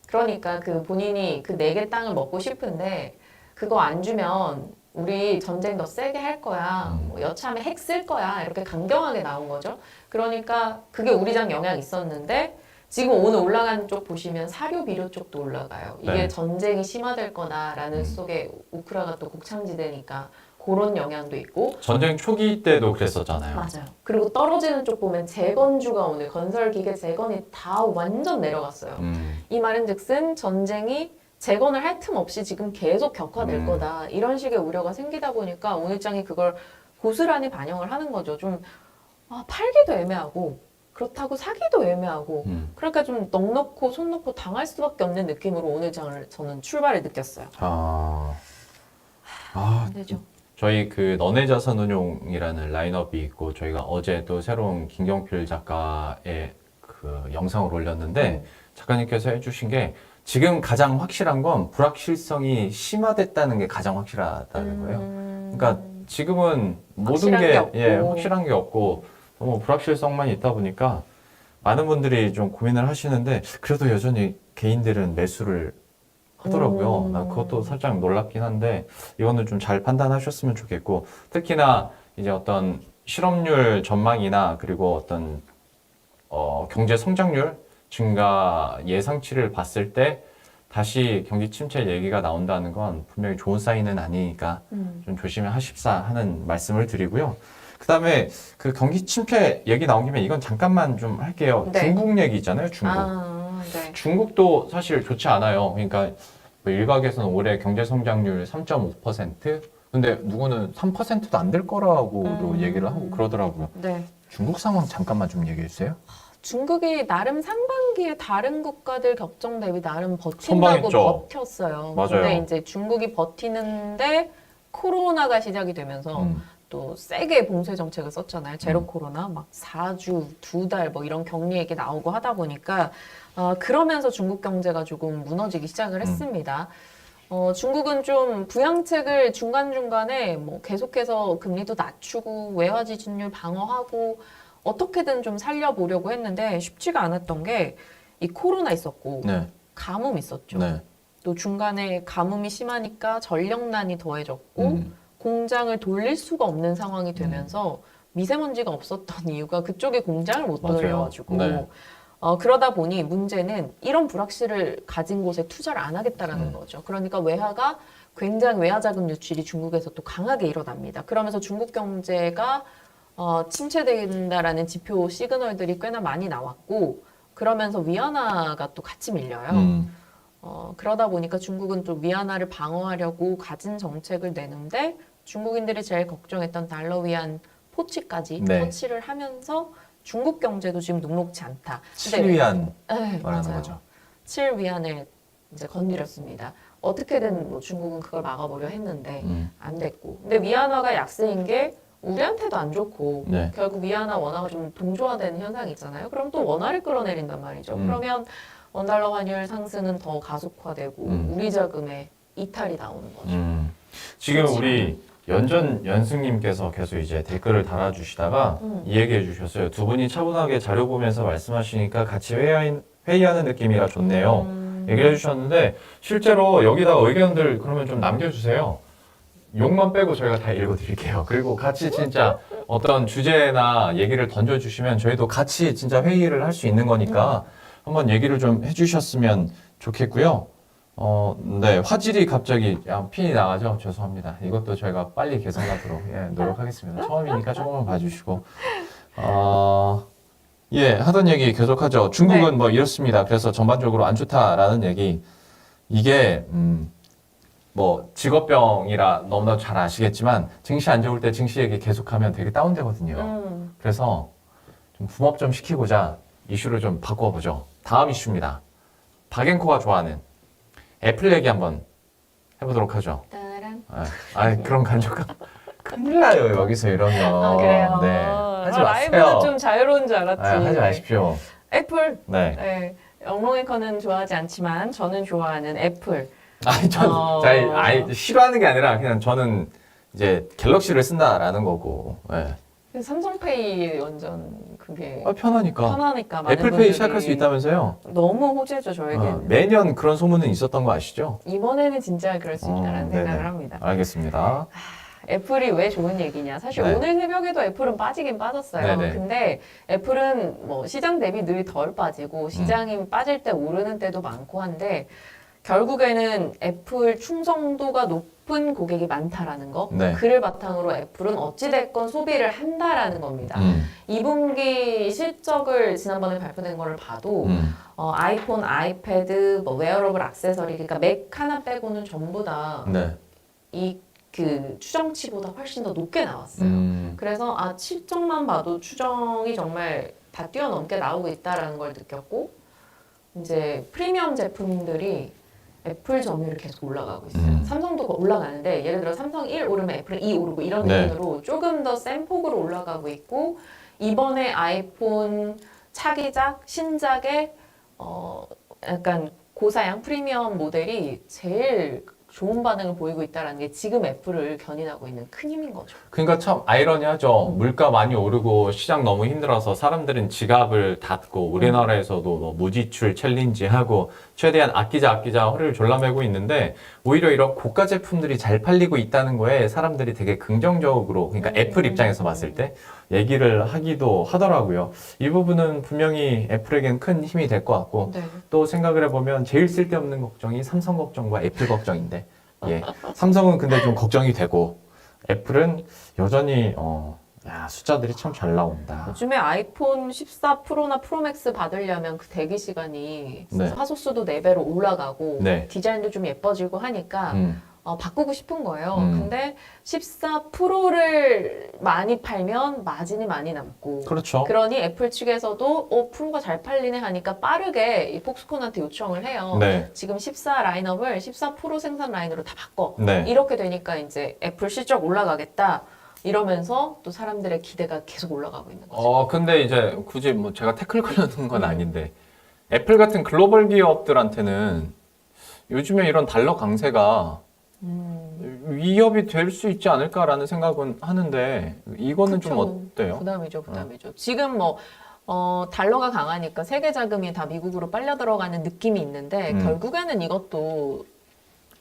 Speaker 2: 그러니까 그 본인이 그 4개 땅을 먹고 싶은데 그거 안 주면 우리 전쟁 더 세게 할 거야. 뭐 여차하면 핵 쓸 거야. 이렇게 강경하게 나온 거죠. 그러니까 그게 우리 장 영향이 있었는데 지금 오늘 올라간 쪽 보시면 사료 비료 쪽도 올라가요. 이게
Speaker 1: 네.
Speaker 2: 전쟁이 심화될 거다라는 속에 우크라가 또 곡창지대니까 그런 영향도 있고
Speaker 1: 전쟁 초기 때도 그랬었잖아요.
Speaker 2: 맞아요. 그리고 떨어지는 쪽 보면 재건주가 오늘 건설기계 재건이 다 완전 내려갔어요. 이 말인즉슨 전쟁이 재건을 할 틈 없이 지금 계속 격화될 거다. 이런 식의 우려가 생기다 보니까 오늘 장이 그걸 고스란히 반영을 하는 거죠. 좀 팔기도 애매하고 그렇다고 사기도 애매하고 그러니까 좀 넋 놓고 손 놓고 당할 수밖에 없는 느낌으로 오늘 장을 저는 출발을 느꼈어요. 안 되죠.
Speaker 1: 저희 그 너네 자산운용이라는 라인업이 있고 저희가 어제 또 새로운 김경필 작가의 그 영상을 올렸는데 작가님께서 해주신 게 지금 가장 확실한 건 불확실성이 심화됐다는 게 가장 확실하다는 거예요. 그러니까 지금은 모든
Speaker 2: 확실한
Speaker 1: 게
Speaker 2: 게 없고.
Speaker 1: 예, 확실한 게 없고 너무 불확실성만 있다 보니까 많은 분들이 좀 고민을 하시는데 그래도 여전히 개인들은 매수를 하더라고요. 난 그것도 살짝 놀랍긴 한데 이거는 좀 잘 판단하셨으면 좋겠고 특히나 이제 어떤 실업률 전망이나 그리고 어떤 경제 성장률 증가 예상치를 봤을 때 다시 경기 침체 얘기가 나온다는 건 분명히 좋은 사인은 아니니까 좀 조심히 하십사 하는 말씀을 드리고요. 그 다음에 그 경기 침체 얘기 나온 김에 이건 잠깐만 좀 할게요.
Speaker 2: 네.
Speaker 1: 중국 얘기 있잖아요. 중국.
Speaker 2: 네.
Speaker 1: 중국도 사실 좋지 않아요. 그러니까 뭐 일각에서는 올해 경제 성장률 3.5%, 근데 누구는 3%도 안 될 거라고도 얘기를 하고 그러더라고요.
Speaker 2: 네.
Speaker 1: 중국 상황 잠깐만 좀 얘기해 주세요.
Speaker 2: 중국이 나름 상반기에 다른 국가들 격정 대비 나름 버틴다고
Speaker 1: 선방했죠.
Speaker 2: 버텼어요.
Speaker 1: 맞아요.
Speaker 2: 근데 이제 중국이 버티는데 코로나가 시작이 되면서 또 세게 봉쇄 정책을 썼잖아요. 제로 코로나 막 4주, 2달 뭐 이런 격리 얘기 나오고 하다 보니까 그러면서 중국 경제가 조금 무너지기 시작을 했습니다. 중국은 좀 부양책을 중간중간에 뭐 계속해서 금리도 낮추고 외화 지준율 방어하고 어떻게든 좀 살려보려고 했는데 쉽지가 않았던 게 이 코로나 있었고
Speaker 1: 네.
Speaker 2: 가뭄 있었죠.
Speaker 1: 네.
Speaker 2: 또 중간에 가뭄이 심하니까 전력난이 더해졌고 공장을 돌릴 수가 없는 상황이 되면서 미세먼지가 없었던 이유가 그쪽에 공장을 못
Speaker 1: 맞아요.
Speaker 2: 돌려가지고
Speaker 1: 네.
Speaker 2: 그러다 보니 문제는 이런 불확실을 가진 곳에 투자를 안 하겠다라는 거죠. 그러니까 외화가 굉장히 외화 자금 유출이 중국에서 또 강하게 일어납니다. 그러면서 중국 경제가 침체된다라는 지표 시그널들이 꽤나 많이 나왔고 그러면서 위안화가 또 같이 밀려요. 그러다 보니까 중국은 또 위안화를 방어하려고 가진 정책을 내는데 중국인들이 제일 걱정했던 달러 위안 포치까지
Speaker 1: 네.
Speaker 2: 터치를 하면서 중국 경제도 지금 녹록지 않다.
Speaker 1: 7위안
Speaker 2: 네,
Speaker 1: 말하는
Speaker 2: 맞아요.
Speaker 1: 거죠.
Speaker 2: 7위안을 이제 건드렸습니다. 어떻게든 뭐 중국은 그걸 막아보려 했는데 안 됐고. 근데 위안화가 약세인 게 우리한테도 안 좋고
Speaker 1: 네.
Speaker 2: 결국 위안화 원화가 좀 동조화되는 현상이 있잖아요. 그럼 또 원화를 끌어내린단 말이죠. 그러면 원달러 환율 상승은 더 가속화되고 우리 자금에 이탈이 나오는 거죠.
Speaker 1: 지금 우리 연승님께서 계속 이제 댓글을 달아주시다가 이 얘기해 주셨어요. 두 분이 차분하게 자료 보면서 말씀하시니까 같이 회의하는 느낌이라 좋네요. 얘기를 해주셨는데 실제로 여기다가 의견들 그러면 좀 남겨주세요. 욕만 빼고 저희가 다 읽어드릴게요. 그리고 같이 진짜 어떤 주제나 얘기를 던져주시면 저희도 같이 진짜 회의를 할 수 있는 거니까 한번 얘기를 좀 해주셨으면 좋겠고요. 네, 화질이 갑자기 핀이 나가죠. 죄송합니다. 이것도 저희가 빨리 개선하도록 노력하겠습니다. 처음이니까 조금만 봐주시고.
Speaker 3: 예, 하던 얘기 계속하죠. 중국은 뭐 이렇습니다. 그래서 전반적으로 안 좋다라는 얘기. 이게 뭐 직업병이라 너무나 잘 아시겠지만 증시 안 좋을 때 증시 얘기 계속하면 되게 다운되거든요. 그래서 좀 붐업 좀 시키고자 이슈를 좀 바꿔보죠. 다음 이슈입니다. 박앵코가 좋아하는 애플 얘기 한번 해보도록 하죠.
Speaker 2: 따란.
Speaker 3: 그런 간접감 큰일 나요 여기서 이러면.
Speaker 2: 아, 그래요?
Speaker 3: 네, 하지
Speaker 2: 라이브는
Speaker 3: 마세요.
Speaker 2: 좀 자유로운 줄 알았지.
Speaker 3: 하지 마십시오.
Speaker 2: 애플.
Speaker 3: 네.
Speaker 2: 네. 영롱이커는 좋아하지 않지만 저는 좋아하는 애플.
Speaker 3: 싫어하는 게 아니라 그냥 저는 이제 갤럭시를 쓴다라는 거고. 네.
Speaker 2: 삼성페이 완전 그게
Speaker 3: 편하니까.
Speaker 2: 편하니까 많은
Speaker 3: 애플페이
Speaker 2: 분들이
Speaker 3: 시작할 수 있다면서요?
Speaker 2: 너무 호재죠 저에게는.
Speaker 3: 매년 그런 소문은 있었던 거 아시죠?
Speaker 2: 이번에는 진짜 그럴 수 있다는
Speaker 3: 네네.
Speaker 2: 생각을 합니다.
Speaker 3: 알겠습니다.
Speaker 2: 애플이 왜 좋은 얘기냐? 사실
Speaker 3: 네.
Speaker 2: 오늘 새벽에도 애플은 빠지긴 빠졌어요.
Speaker 3: 네네.
Speaker 2: 근데 애플은 뭐 시장 대비 늘 덜 빠지고 시장이 빠질 때 오르는 때도 많고 한데 결국에는 애플 충성도가 높은 고객이 많다라는 거.
Speaker 3: 네.
Speaker 2: 그를 바탕으로 애플은 어찌됐건 소비를 한다라는 겁니다. 2분기 실적을 지난번에 발표된 거를 봐도 아이폰, 아이패드, 뭐 웨어러블 액세서리 그러니까 맥 하나 빼고는 전부 다
Speaker 3: 네.
Speaker 2: 이 그 추정치보다 훨씬 더 높게 나왔어요. 그래서 실적만 봐도 추정이 정말 다 뛰어넘게 나오고 있다라는 걸 느꼈고 이제 프리미엄 제품들이 애플 점유율이 계속 올라가고 있어요. 삼성도 올라가는데 예를 들어 삼성 1 오르면 애플은 2 오르고 이런
Speaker 3: 네.
Speaker 2: 느낌으로 조금 더 센 폭으로 올라가고 있고 이번에 아이폰 차기작, 신작의 약간 고사양 프리미엄 모델이 제일 좋은 반응을 보이고 있다는 게 지금 애플을 견인하고 있는 큰 힘인 거죠.
Speaker 1: 그러니까 참 아이러니하죠. 물가 많이 오르고 시장 너무 힘들어서 사람들은 지갑을 닫고 우리나라에서도 뭐 무지출 챌린지하고 최대한 아끼자 허리를 졸라매고 있는데 오히려 이런 고가 제품들이 잘 팔리고 있다는 거에 사람들이 되게 긍정적으로 그러니까 애플 입장에서 봤을 때 얘기를 하기도 하더라고요. 이 부분은 분명히 애플에겐 큰 힘이 될 것 같고
Speaker 2: 네.
Speaker 1: 또 생각을 해보면 제일 쓸데없는 걱정이 삼성 걱정과 애플 걱정인데 예. 삼성은 근데 좀 걱정이 되고 애플은 여전히 숫자들이 참 잘 나온다.
Speaker 2: 요즘에 아이폰 14 프로나 프로맥스 받으려면 그 대기 시간이
Speaker 3: 네.
Speaker 2: 화소수도 4배로 올라가고
Speaker 3: 네.
Speaker 2: 디자인도 좀 예뻐지고 하니까 바꾸고 싶은 거예요.
Speaker 3: 음.
Speaker 2: 근데 14 프로를 많이 팔면 마진이 많이 남고
Speaker 3: 그렇죠.
Speaker 2: 그러니 애플 측에서도 프로가 잘 팔리네 하니까 빠르게 이 폭스콘한테 요청을 해요.
Speaker 3: 네.
Speaker 2: 지금 14 라인업을 14 프로 생산 라인으로 다 바꿔.
Speaker 3: 네.
Speaker 2: 이렇게 되니까 이제 애플 실적 올라가겠다. 이러면서 또 사람들의 기대가 계속 올라가고 있는 거죠.
Speaker 1: 근데 이제 굳이 뭐 제가 태클 걸려는 건 아닌데 애플 같은 글로벌 기업들한테는 요즘에 이런 달러 강세가 위협이 될 수 있지 않을까라는 생각은 하는데 이거는 좀
Speaker 2: 그쵸.
Speaker 1: 어때요?
Speaker 2: 부담이죠. 지금 뭐 달러가 강하니까 세계 자금이 다 미국으로 빨려 들어가는 느낌이 있는데 결국에는 이것도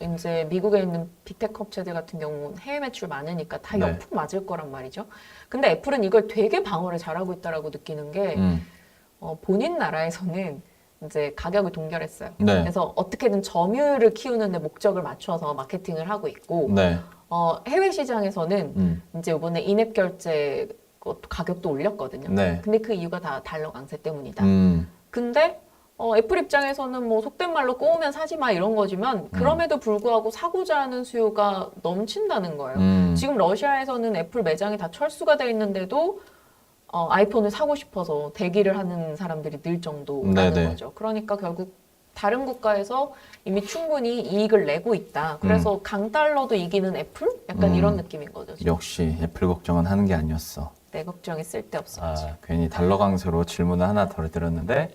Speaker 2: 이제 미국에 있는 빅테크 업체들 같은 경우는 해외 매출 많으니까 다
Speaker 3: 네.
Speaker 2: 역풍 맞을 거란 말이죠. 근데 애플은 이걸 되게 방어를 잘하고 있다라고 느끼는 게 본인 나라에서는 이제 가격을 동결했어요.
Speaker 3: 네.
Speaker 2: 그래서 어떻게든 점유율을 키우는 데 목적을 맞춰서 마케팅을 하고 있고
Speaker 3: 네.
Speaker 2: 해외 시장에서는 이제 이번에 인앱 결제 가격도 올렸거든요.
Speaker 3: 네.
Speaker 2: 근데 그 이유가 다 달러 강세 때문이다.
Speaker 3: 음.
Speaker 2: 근데 애플 입장에서는 뭐 속된 말로 꼬우면 사지 마 이런 거지만 그럼에도 불구하고 사고자 하는 수요가 넘친다는 거예요. 지금 러시아에서는 애플 매장이 다 철수가 돼 있는데도 아이폰을 사고 싶어서 대기를 하는 사람들이 늘 정도라는
Speaker 3: 네네.
Speaker 2: 거죠. 그러니까 결국 다른 국가에서 이미 충분히 이익을 내고 있다. 그래서 강달러도 이기는 애플? 약간 이런 느낌인 거죠. 지금.
Speaker 3: 역시 애플 걱정은 하는 게 아니었어.
Speaker 2: 내 걱정이 쓸데없어.
Speaker 3: 괜히 달러 강세로 질문을 하나 더 드렸는데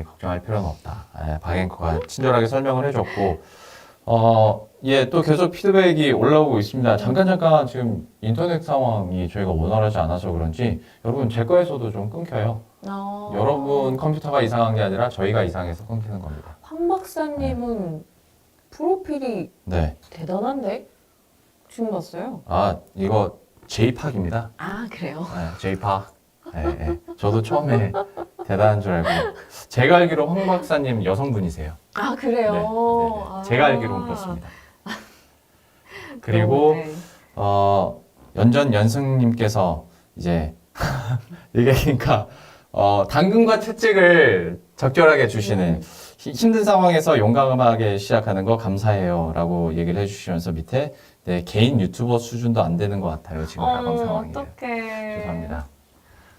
Speaker 1: 걱정할 필요는 없다. 박앵커가 친절하게 설명을 해줬고 또 계속 피드백이 올라오고 있습니다. 잠깐 지금 인터넷 상황이 저희가 원활하지 않아서 그런지 여러분 제 거에서도 좀 끊겨요. 여러분 컴퓨터가 이상한 게 아니라 저희가 이상해서 끊기는 겁니다.
Speaker 2: 황 박사님은 프로필이
Speaker 3: 네.
Speaker 2: 대단한데? 지금 봤어요.
Speaker 1: 이거 J팍입니다.
Speaker 2: 그래요?
Speaker 1: J팍. 네. 저도 처음에 대단한 줄 알고 제가 알기로 황 박사님 여성분이세요.
Speaker 2: 그래요?
Speaker 1: 네. 제가 알기로는 그렇습니다. 그리고
Speaker 2: 네.
Speaker 1: 연승님께서 이제 얘기하니까
Speaker 3: 당근과 채찍을 적절하게 주시는 힘든 상황에서 용감하게 시작하는 거 감사해요라고 얘기를 해주시면서 밑에 네, 개인 유튜버 수준도 안 되는 것 같아요. 지금 가방 상황이.
Speaker 2: 어떡해.
Speaker 3: 죄송합니다.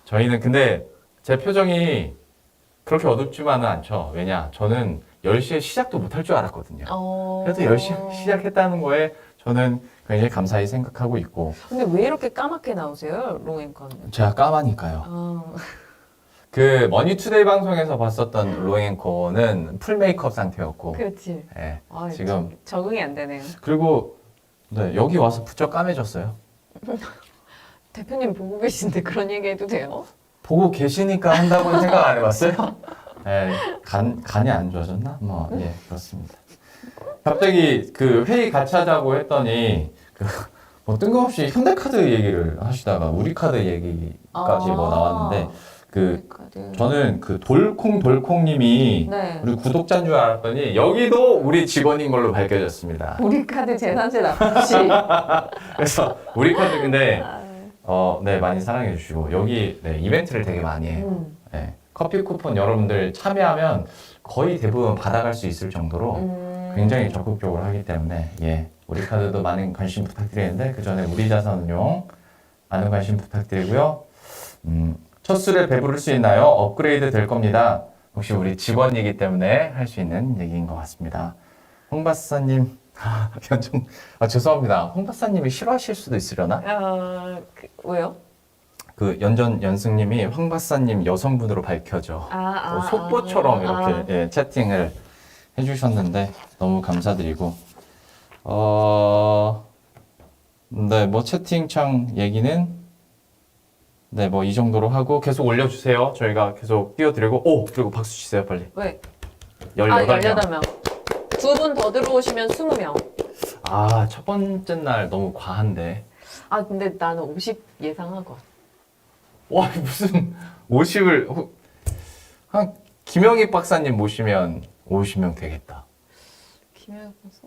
Speaker 3: 저희는 근데 제 표정이 그렇게 어둡지만은 않죠. 왜냐, 저는 10시에 시작도 못할 줄 알았거든요. 그래도 10시에 시작했다는 거에 저는 굉장히 감사히 생각하고 있고.
Speaker 2: 근데 왜 이렇게 까맣게 나오세요, 롱앵커는?
Speaker 3: 제가 까마니까요. 그 머니투데이 방송에서 봤었던 로앵커는 풀 메이크업 상태였고.
Speaker 2: 그렇지.
Speaker 3: 네,
Speaker 2: 아,
Speaker 3: 지금
Speaker 2: 적응이 안 되네요.
Speaker 3: 그리고 네, 여기 와서 부쩍 까매졌어요.
Speaker 2: 대표님 보고 계신데 그런 얘기 해도 돼요?
Speaker 3: 보고 계시니까 한다고는 생각 안 해봤어요? 네, 간이 안 좋아졌나? 뭐, 예, 그렇습니다. 갑자기 그 회의 같이 하자고 했더니, 뭐 뜬금없이 현대카드 얘기를 하시다가 우리카드 얘기까지 뭐 나왔는데, 저는 그 돌콩님이
Speaker 2: 네.
Speaker 3: 우리 구독자인 줄 알았더니, 여기도 우리 직원인 걸로 밝혀졌습니다.
Speaker 2: 우리 카드 재산세 납부시.
Speaker 3: 그래서 우리카드 근데, 네, 많이 사랑해 주시고, 여기 네, 이벤트를 되게 많이 해요. 네, 커피 쿠폰 여러분들 참여하면 거의 대부분 받아갈 수 있을 정도로 굉장히 적극적으로 하기 때문에, 예, 우리 카드도 많은 관심 부탁드리는데, 그 전에 우리 자산운용 많은 관심 부탁드리고요. 첫 술에 배부를 수 있나요? 업그레이드 될 겁니다. 혹시 우리 직원이기 때문에 할 수 있는 얘기인 것 같습니다. 홍 박사님, 죄송합니다. 홍 박사님이 싫어하실 수도 있으려나?
Speaker 2: 왜요?
Speaker 3: 그 연승님이 황 박사님 여성분으로 밝혀져. 속보처럼 이렇게 예, 채팅을 해주셨는데 너무 감사드리고. 네, 뭐 채팅창 얘기는 네, 뭐 이 정도로 하고 계속 올려주세요. 저희가 계속 띄워드리고, 그리고 박수 치세요, 빨리.
Speaker 2: 왜?
Speaker 3: 18명.
Speaker 2: 18명. 두 분 더 들어오시면 20명.
Speaker 3: 첫 번째 날 너무 과한데.
Speaker 2: 근데 나는 50 예상하고.
Speaker 3: 와, 무슨 50을 한 김영희 박사님 모시면 50명 되겠다.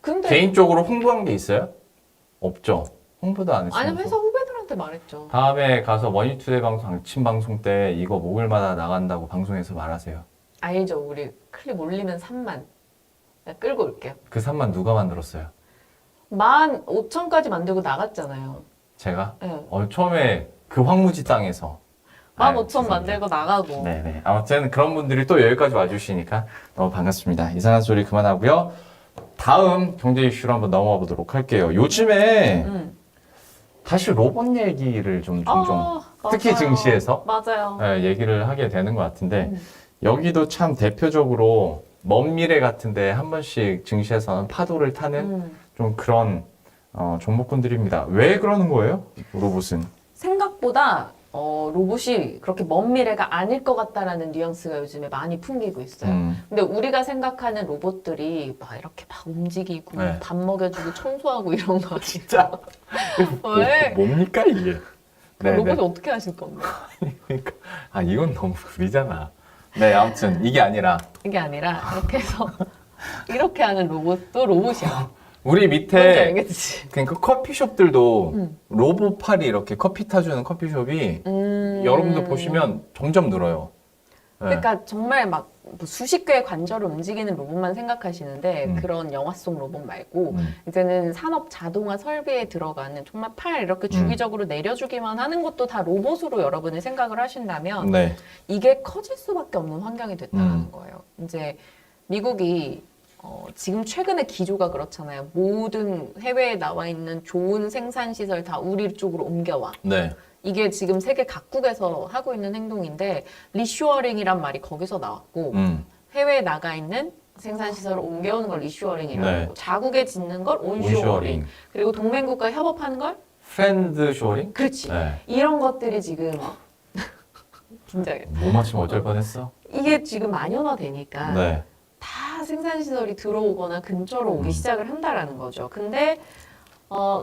Speaker 2: 근데
Speaker 3: 개인적으로 홍보한 게 있어요? 없죠. 홍보도 안 했어요.
Speaker 2: 아니 회사 후배들한테 말했죠.
Speaker 3: 다음에 가서 머니투데이 방송 아침 방송 때 이거 목요일마다 나간다고 방송에서 말하세요.
Speaker 2: 알죠. 우리 클립 올리면 3만. 내가 끌고 올게요.
Speaker 3: 그 3만 누가 만들었어요?
Speaker 2: 15,000까지 만들고 나갔잖아요.
Speaker 3: 제가?
Speaker 2: 네.
Speaker 3: 처음에 그 황무지 땅에서
Speaker 2: 15,000 만들고 나가고.
Speaker 3: 네네. 아무튼 그런 분들이 또 여기까지 와주시니까 너무 반갑습니다. 이상한 소리 그만하고요. 다음 경제 이슈로 한번 넘어가 보도록 할게요. 요즘에 다시 로봇 얘기를 좀 종종 특히
Speaker 2: 맞아요.
Speaker 3: 증시에서
Speaker 2: 맞아요.
Speaker 3: 네, 얘기를 하게 되는 것 같은데 여기도 참 대표적으로 먼 미래 같은데 한 번씩 증시에서는 파도를 타는 좀 그런 종목군들입니다. 왜 그러는 거예요? 로봇은?
Speaker 2: 생각보다 로봇이 그렇게 먼 미래가 아닐 것 같다라는 뉘앙스가 요즘에 많이 풍기고 있어요. 근데 우리가 생각하는 로봇들이 막 이렇게 막 움직이고
Speaker 3: 네.
Speaker 2: 밥 먹여주고 청소하고 이런 거
Speaker 3: 진짜
Speaker 2: 왜?
Speaker 3: 뭡니까 이게?
Speaker 2: 로봇이 어떻게 하실 건데?
Speaker 3: 그러니까 이건 너무 구리잖아. 네, 아무튼 이게 아니라
Speaker 2: 이게 아니라 이렇게 해서 이렇게 하는 로봇도 로봇이야.
Speaker 3: 우리
Speaker 2: 뭔지
Speaker 3: 밑에
Speaker 2: 알겠지?
Speaker 3: 그러니까 커피숍들도 로봇 팔이 이렇게 커피 타주는 커피숍이 여러분들 보시면 점점 늘어요. 네.
Speaker 2: 그러니까 정말 막뭐 수십 개의 관절을 움직이는 로봇만 생각하시는데 그런 영화 속 로봇 말고 이제는 산업 자동화 설비에 들어가는 정말 팔 이렇게 주기적으로 내려주기만 하는 것도 다 로봇으로 여러분이 생각을 하신다면
Speaker 3: 네.
Speaker 2: 이게 커질 수밖에 없는 환경이 됐다는 거예요. 이제 미국이 지금 최근에 기조가 그렇잖아요. 모든 해외에 나와 있는 좋은 생산 시설 다 우리 쪽으로 옮겨와.
Speaker 3: 네.
Speaker 2: 이게 지금 세계 각국에서 하고 있는 행동인데 리쇼어링이란 말이 거기서 나왔고 해외에 나가 있는 생산 시설을 옮겨오는 걸 리쇼어링이라고
Speaker 3: 네.
Speaker 2: 하고 자국에 짓는 걸 온쇼어링 그리고 동맹국가 협업하는 걸
Speaker 3: 프렌드 쇼링?
Speaker 2: 그렇지.
Speaker 3: 네.
Speaker 2: 이런 것들이 지금 긴장해.
Speaker 3: 못 맞추면 어쩔 뻔했어.
Speaker 2: 이게 지금 만연화되니까
Speaker 3: 네.
Speaker 2: 다 생산 시설이 들어오거나 근처로 오기 시작을 한다라는 거죠. 근데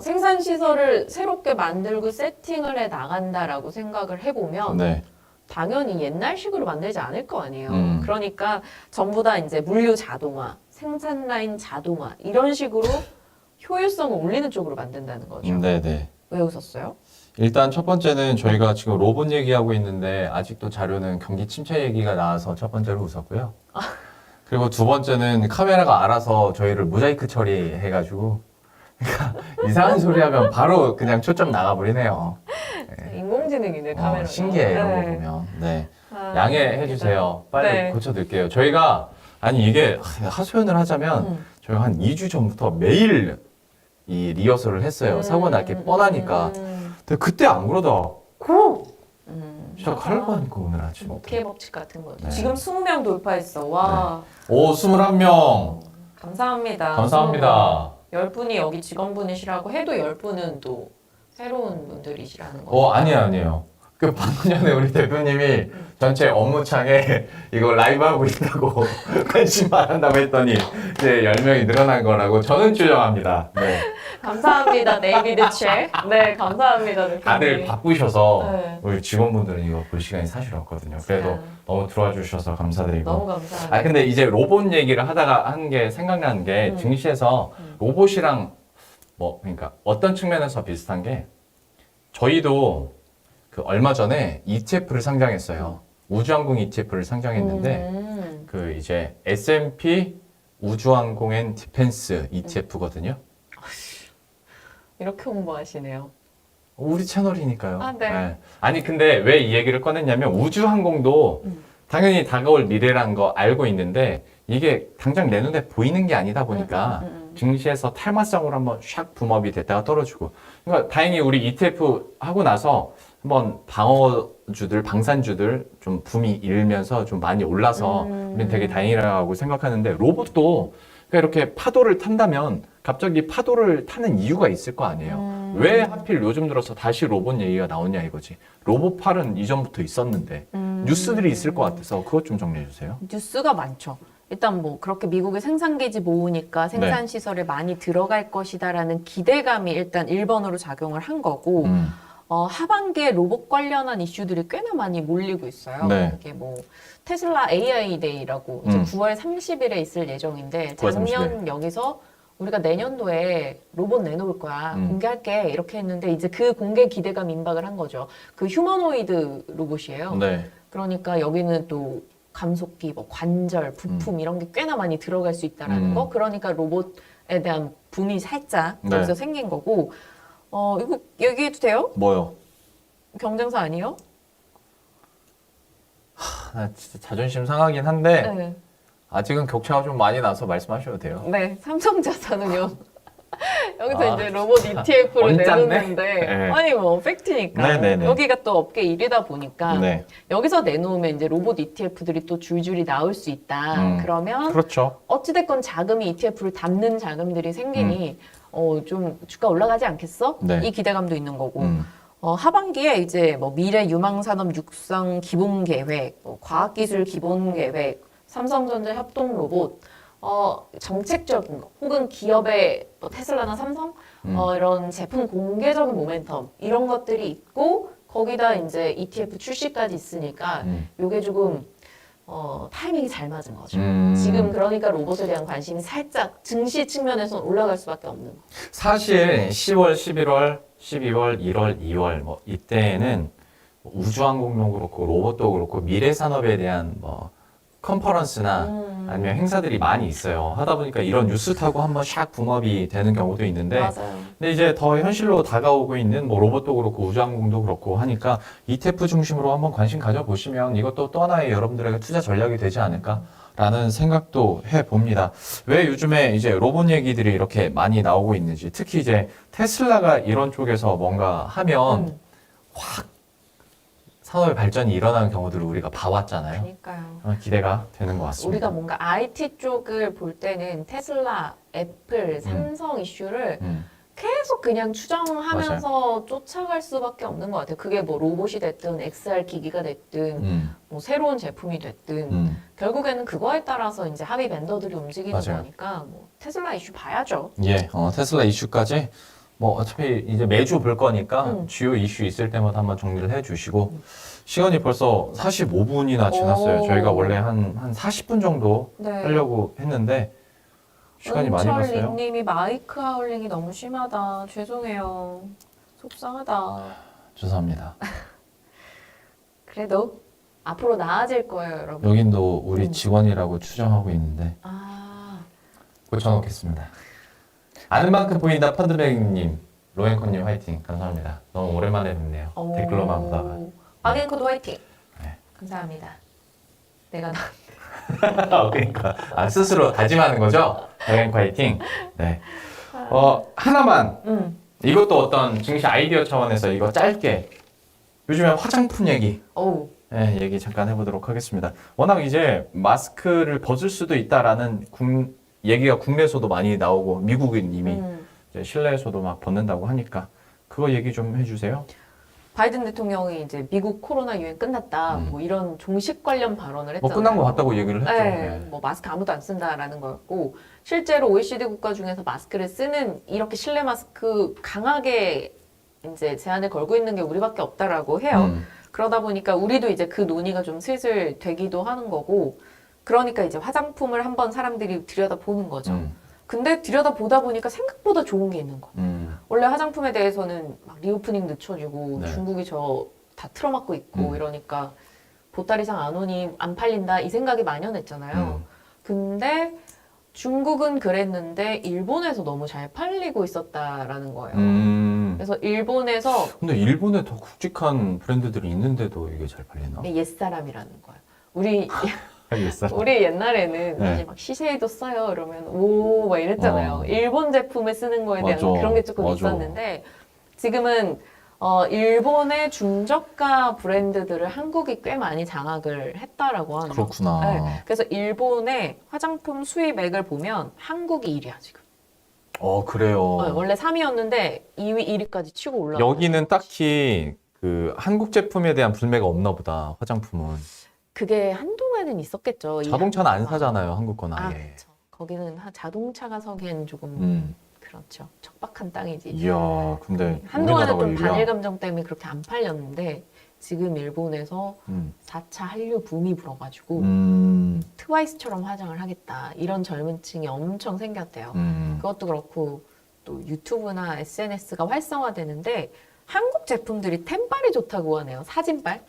Speaker 2: 생산 시설을 새롭게 만들고 세팅을 해 나간다라고 생각을 해보면
Speaker 3: 네.
Speaker 2: 당연히 옛날식으로 만들지 않을 거 아니에요. 그러니까 전부 다 이제 물류 자동화, 생산 라인 자동화 이런 식으로 효율성을 올리는 쪽으로 만든다는 거죠.
Speaker 3: 네네.
Speaker 2: 왜 웃었어요?
Speaker 3: 일단 첫 번째는 저희가 지금 로봇 얘기하고 있는데 아직도 자료는 경기 침체 얘기가 나와서 첫 번째로 웃었고요. 그리고 두 번째는 카메라가 알아서 저희를 모자이크 처리해가지고 그러니까 이상한 소리 하면 바로 그냥 초점 나가버리네요.
Speaker 2: 인공지능이네 카메라.
Speaker 3: 신기해 이런 거 보면. 네.
Speaker 2: 아,
Speaker 3: 양해해 주세요. 빨리
Speaker 2: 네.
Speaker 3: 고쳐드릴게요. 저희가 아니 이게 하소연을 하자면 저희가 한 2주 전부터 매일 이 리허설을 했어요. 사고 날 게 뻔하니까. 근데 그때 안 그러다. 시작하려고 하니까 오늘 아침.
Speaker 2: 오케이 법칙 같은 거죠.
Speaker 3: 네.
Speaker 2: 지금 20명 돌파했어. 와.
Speaker 3: 오, 21명.
Speaker 2: 감사합니다.
Speaker 3: 감사합니다.
Speaker 2: 10분이 여기 직원분이시라고 해도 10분은 또 새로운 분들이시라는 거.
Speaker 3: 아니에요. 그 방금 전에 우리 대표님이 전체 업무창에 이거 라이브 하고 있다고 관심 안 한다고 했더니 이제 10명이 늘어난 거라고 저는 추정합니다. 네.
Speaker 2: 감사합니다. 데이비드 체. 네, 감사합니다. 대표님.
Speaker 3: 다들 바쁘셔서
Speaker 2: 네.
Speaker 3: 우리 직원분들은 이거 볼 시간이 사실 없거든요. 그래도
Speaker 2: 네.
Speaker 3: 너무 들어와 주셔서 감사드리고.
Speaker 2: 너무 감사합니다.
Speaker 3: 근데 이제 로봇 얘기를 하다가 한 게 생각나는 게 증시에서 로봇이랑 뭐 그러니까 어떤 측면에서 비슷한 게 저희도 그 얼마 전에 ETF를 상장했어요. 우주항공 ETF를 상장했는데 그 이제 S&P 우주항공 앤 디펜스 ETF거든요.
Speaker 2: 이렇게 홍보하시네요.
Speaker 3: 우리 채널이니까요.
Speaker 2: 아, 네.
Speaker 3: 아니 근데 왜 이 얘기를 꺼냈냐면 우주항공도 당연히 다가올 미래라는 거 알고 있는데 이게 당장 내 눈에 보이는 게 아니다 보니까 증시에서 탈마성으로 한번 샥 붐업이 됐다가 떨어지고 그러니까 다행히 우리 ETF 하고 나서 한번 방어주들, 방산주들 좀 붐이 일면서 좀 많이 올라서 우리는 되게 다행이라고 생각하는데 로봇도 그러니까 이렇게 파도를 탄다면 갑자기 파도를 타는 이유가 있을 거 아니에요. 왜 하필 요즘 들어서 다시 로봇 얘기가 나오냐 이거지. 로봇팔은 이전부터 있었는데 뉴스들이 있을 것 같아서 그것 좀 정리해 주세요.
Speaker 2: 뉴스가 많죠. 일단 뭐 그렇게 미국의 생산기지 모으니까 생산
Speaker 3: 네.
Speaker 2: 시설에 많이 들어갈 것이다라는 기대감이 일단 1번으로 작용을 한 거고 하반기에 로봇 관련한 이슈들이 꽤나 많이 몰리고 있어요.
Speaker 3: 네.
Speaker 2: 이게 뭐 테슬라 AI 데이라고 이제 9월 30일에 있을 예정인데
Speaker 3: 9월 30일.
Speaker 2: 작년 여기서 우리가 내년도에 로봇 내놓을 거야. 공개할게. 이렇게 했는데 이제 그 공개 기대감 임박을 한 거죠. 그 휴머노이드 로봇이에요.
Speaker 3: 네.
Speaker 2: 그러니까 여기는 또 감속기, 뭐 관절, 부품 이런 게 꽤나 많이 들어갈 수 있다라는 거. 그러니까 로봇에 대한 붐이 살짝
Speaker 3: 네.
Speaker 2: 여기서 생긴 거고. 이거 얘기해도 돼요?
Speaker 3: 뭐요?
Speaker 2: 경쟁사 아니에요?
Speaker 3: 나 진짜 자존심 상하긴 한데
Speaker 2: 네.
Speaker 3: 아직은 격차가 좀 많이 나서 말씀하셔도 돼요.
Speaker 2: 네, 삼성자산은요. 여기서
Speaker 3: 아,
Speaker 2: 이제 로봇 ETF를
Speaker 3: 언짢네?
Speaker 2: 내놓는데
Speaker 3: 네.
Speaker 2: 아니 뭐 팩트니까
Speaker 3: 네네네.
Speaker 2: 여기가 또 업계 1위다 보니까
Speaker 3: 네.
Speaker 2: 여기서 내놓으면 이제 로봇 ETF들이 또 줄줄이 나올 수 있다. 그러면
Speaker 3: 그렇죠.
Speaker 2: 어찌됐건 자금이 ETF를 담는 자금들이 생기니 좀 주가 올라가지 않겠어?
Speaker 3: 네.
Speaker 2: 이 기대감도 있는 거고 하반기에 이제 뭐 미래 유망산업 육성 기본 계획, 뭐 과학기술 기본 계획, 삼성전자 협동 로봇, 정책적인 거, 혹은 기업의 뭐 테슬라나 삼성 이런 제품 공개적인 모멘텀 이런 것들이 있고 거기다 이제 ETF 출시까지 있으니까 요게 조금 타이밍이 잘 맞은 거죠. 지금 그러니까 로봇에 대한 관심이 살짝 증시 측면에서는 올라갈 수밖에 없는 거.
Speaker 3: 사실 10월, 11월, 12월, 1월, 2월 뭐 이때는 우주항공도 그렇고 로봇도 그렇고 미래 산업에 대한 뭐 컨퍼런스나 아니면 행사들이 많이 있어요. 하다 보니까 이런 뉴스 타고 한번 샥 붕업이 되는 경우도 있는데
Speaker 2: 맞아요.
Speaker 3: 근데 이제 더 현실로 다가오고 있는 뭐 로봇도 그렇고 우주항공도 그렇고 하니까 ETF 중심으로 한번 관심 가져보시면 이것도 또 하나의 여러분들에게 투자 전략이 되지 않을까라는 생각도 해봅니다. 왜 요즘에 이제 로봇 얘기들이 이렇게 많이 나오고 있는지 특히 이제 테슬라가 이런 쪽에서 뭔가 하면 확 산업의 발전이 일어나는 경우들을 우리가 봐왔잖아요.
Speaker 2: 그러니까요.
Speaker 3: 기대가 되는 것 같습니다.
Speaker 2: 우리가 뭔가 IT 쪽을 볼 때는 테슬라, 애플, 삼성 이슈를 계속 그냥 추정하면서 쫓아갈 수밖에 없는 것 같아요. 그게 뭐 로봇이 됐든 XR 기기가 됐든 뭐 새로운 제품이 됐든 결국에는 그거에 따라서 이제 합의 벤더들이 움직이는
Speaker 3: 맞아요.
Speaker 2: 거니까 뭐 테슬라 이슈 봐야죠.
Speaker 3: 예, 테슬라 이슈까지 뭐 어차피 이제 매주 볼 거니까 주요 이슈 있을 때마다 한번 정리를 해주시고 시간이 벌써 45분이나 지났어요.
Speaker 2: 오.
Speaker 3: 저희가 원래 한 40분 정도
Speaker 2: 네.
Speaker 3: 하려고 했는데 시간이 많이 갔어요.
Speaker 2: 님이 마이크 하울링이 너무 심하다. 죄송해요. 속상하다.
Speaker 3: 죄송합니다.
Speaker 2: 그래도 앞으로 나아질 거예요, 여러분.
Speaker 3: 여긴도 우리 직원이라고 추정하고 있는데
Speaker 2: 아,
Speaker 3: 고쳐놓겠습니다. 아는 만큼 보인다 펀드백님, 로엔코님 화이팅. 감사합니다. 너무 오랜만에 뵙네요. 댓글로만 보다가.
Speaker 2: 박앤코도 화이팅.
Speaker 3: 네.
Speaker 2: 감사합니다. 내가
Speaker 3: 그러니까 스스로 다짐하는 거죠. 로엔코 화이팅. 네. 하나만 이것도 어떤 증시 아이디어 차원에서 이거 짧게 요즘에 화장품 얘기
Speaker 2: 어우.
Speaker 3: 네, 얘기 잠깐 해보도록 하겠습니다. 워낙 이제 마스크를 벗을 수도 있다라는 얘기가 국내에서도 많이 나오고 미국인 이미 이제 실내에서도 막 벗는다고 하니까 그거 얘기 좀 해주세요.
Speaker 2: 바이든 대통령이 이제 미국 코로나 유행 끝났다 뭐 이런 종식 관련 발언을
Speaker 3: 뭐
Speaker 2: 했잖아요.
Speaker 3: 끝난 것 같다고 얘기를 했죠.
Speaker 2: 네,
Speaker 3: 네.
Speaker 2: 뭐 마스크 아무도 안 쓴다라는 거였고 실제로 OECD 국가 중에서 마스크를 쓰는 이렇게 실내 마스크 강하게 이제 제한을 걸고 있는 게 우리밖에 없다라고 해요. 그러다 보니까 우리도 이제 그 논의가 좀 슬슬 되기도 하는 거고 그러니까 이제 화장품을 한번 사람들이 들여다보는 거죠. 근데 들여다보다 보니까 생각보다 좋은 게 있는 거. 원래 화장품에 대해서는 막 리오프닝 늦춰지고
Speaker 3: 네.
Speaker 2: 중국이 저 다 틀어막고 있고 이러니까 보따리 상 안 오니 안 팔린다 이 생각이 만연했잖아요. 근데 중국은 그랬는데 일본에서 너무 잘 팔리고 있었다라는 거예요. 그래서 일본에서
Speaker 3: 근데 일본에 더 굵직한 브랜드들이 있는데도 이게 잘 팔리나?
Speaker 2: 옛사람이라는 거예요. 우리
Speaker 3: 알겠어.
Speaker 2: 우리 옛날에는
Speaker 3: 네.
Speaker 2: 이제 막 시세이도 써요 이러면 오 막 이랬잖아요. 일본 제품을 쓰는 거에 대한
Speaker 3: 맞아.
Speaker 2: 그런 게 조금
Speaker 3: 맞아.
Speaker 2: 있었는데 지금은 일본의 중저가 브랜드들을 한국이 꽤 많이 장악을 했다라고 하네요.
Speaker 3: 그렇구나.
Speaker 2: 네. 그래서 일본의 화장품 수입액을 보면 한국이 1위야 지금.
Speaker 3: 그래요.
Speaker 2: 원래 3위였는데 2위, 1위까지 치고 올라가.
Speaker 1: 여기는 딱히 그 한국 제품에 대한 불매가 없나 보다. 화장품은
Speaker 2: 그게 한동안은 있었겠죠.
Speaker 1: 자동차는 안 사잖아요. 한국 건 아예.
Speaker 2: 그렇죠. 거기는 자동차가 서기엔 조금 그렇죠. 척박한 땅이지.
Speaker 3: 이야, 근데
Speaker 2: 한동안은 좀
Speaker 3: 우리나라가
Speaker 2: 반일 감정 때문에 그렇게 안 팔렸는데 지금 일본에서 4차 한류 붐이 불어가지고 트와이스처럼 화장을 하겠다 이런 젊은 층이 엄청 생겼대요. 그것도 그렇고 또 유튜브나 SNS가 활성화되는데 한국 제품들이 템빨이 좋다고 하네요. 사진빨.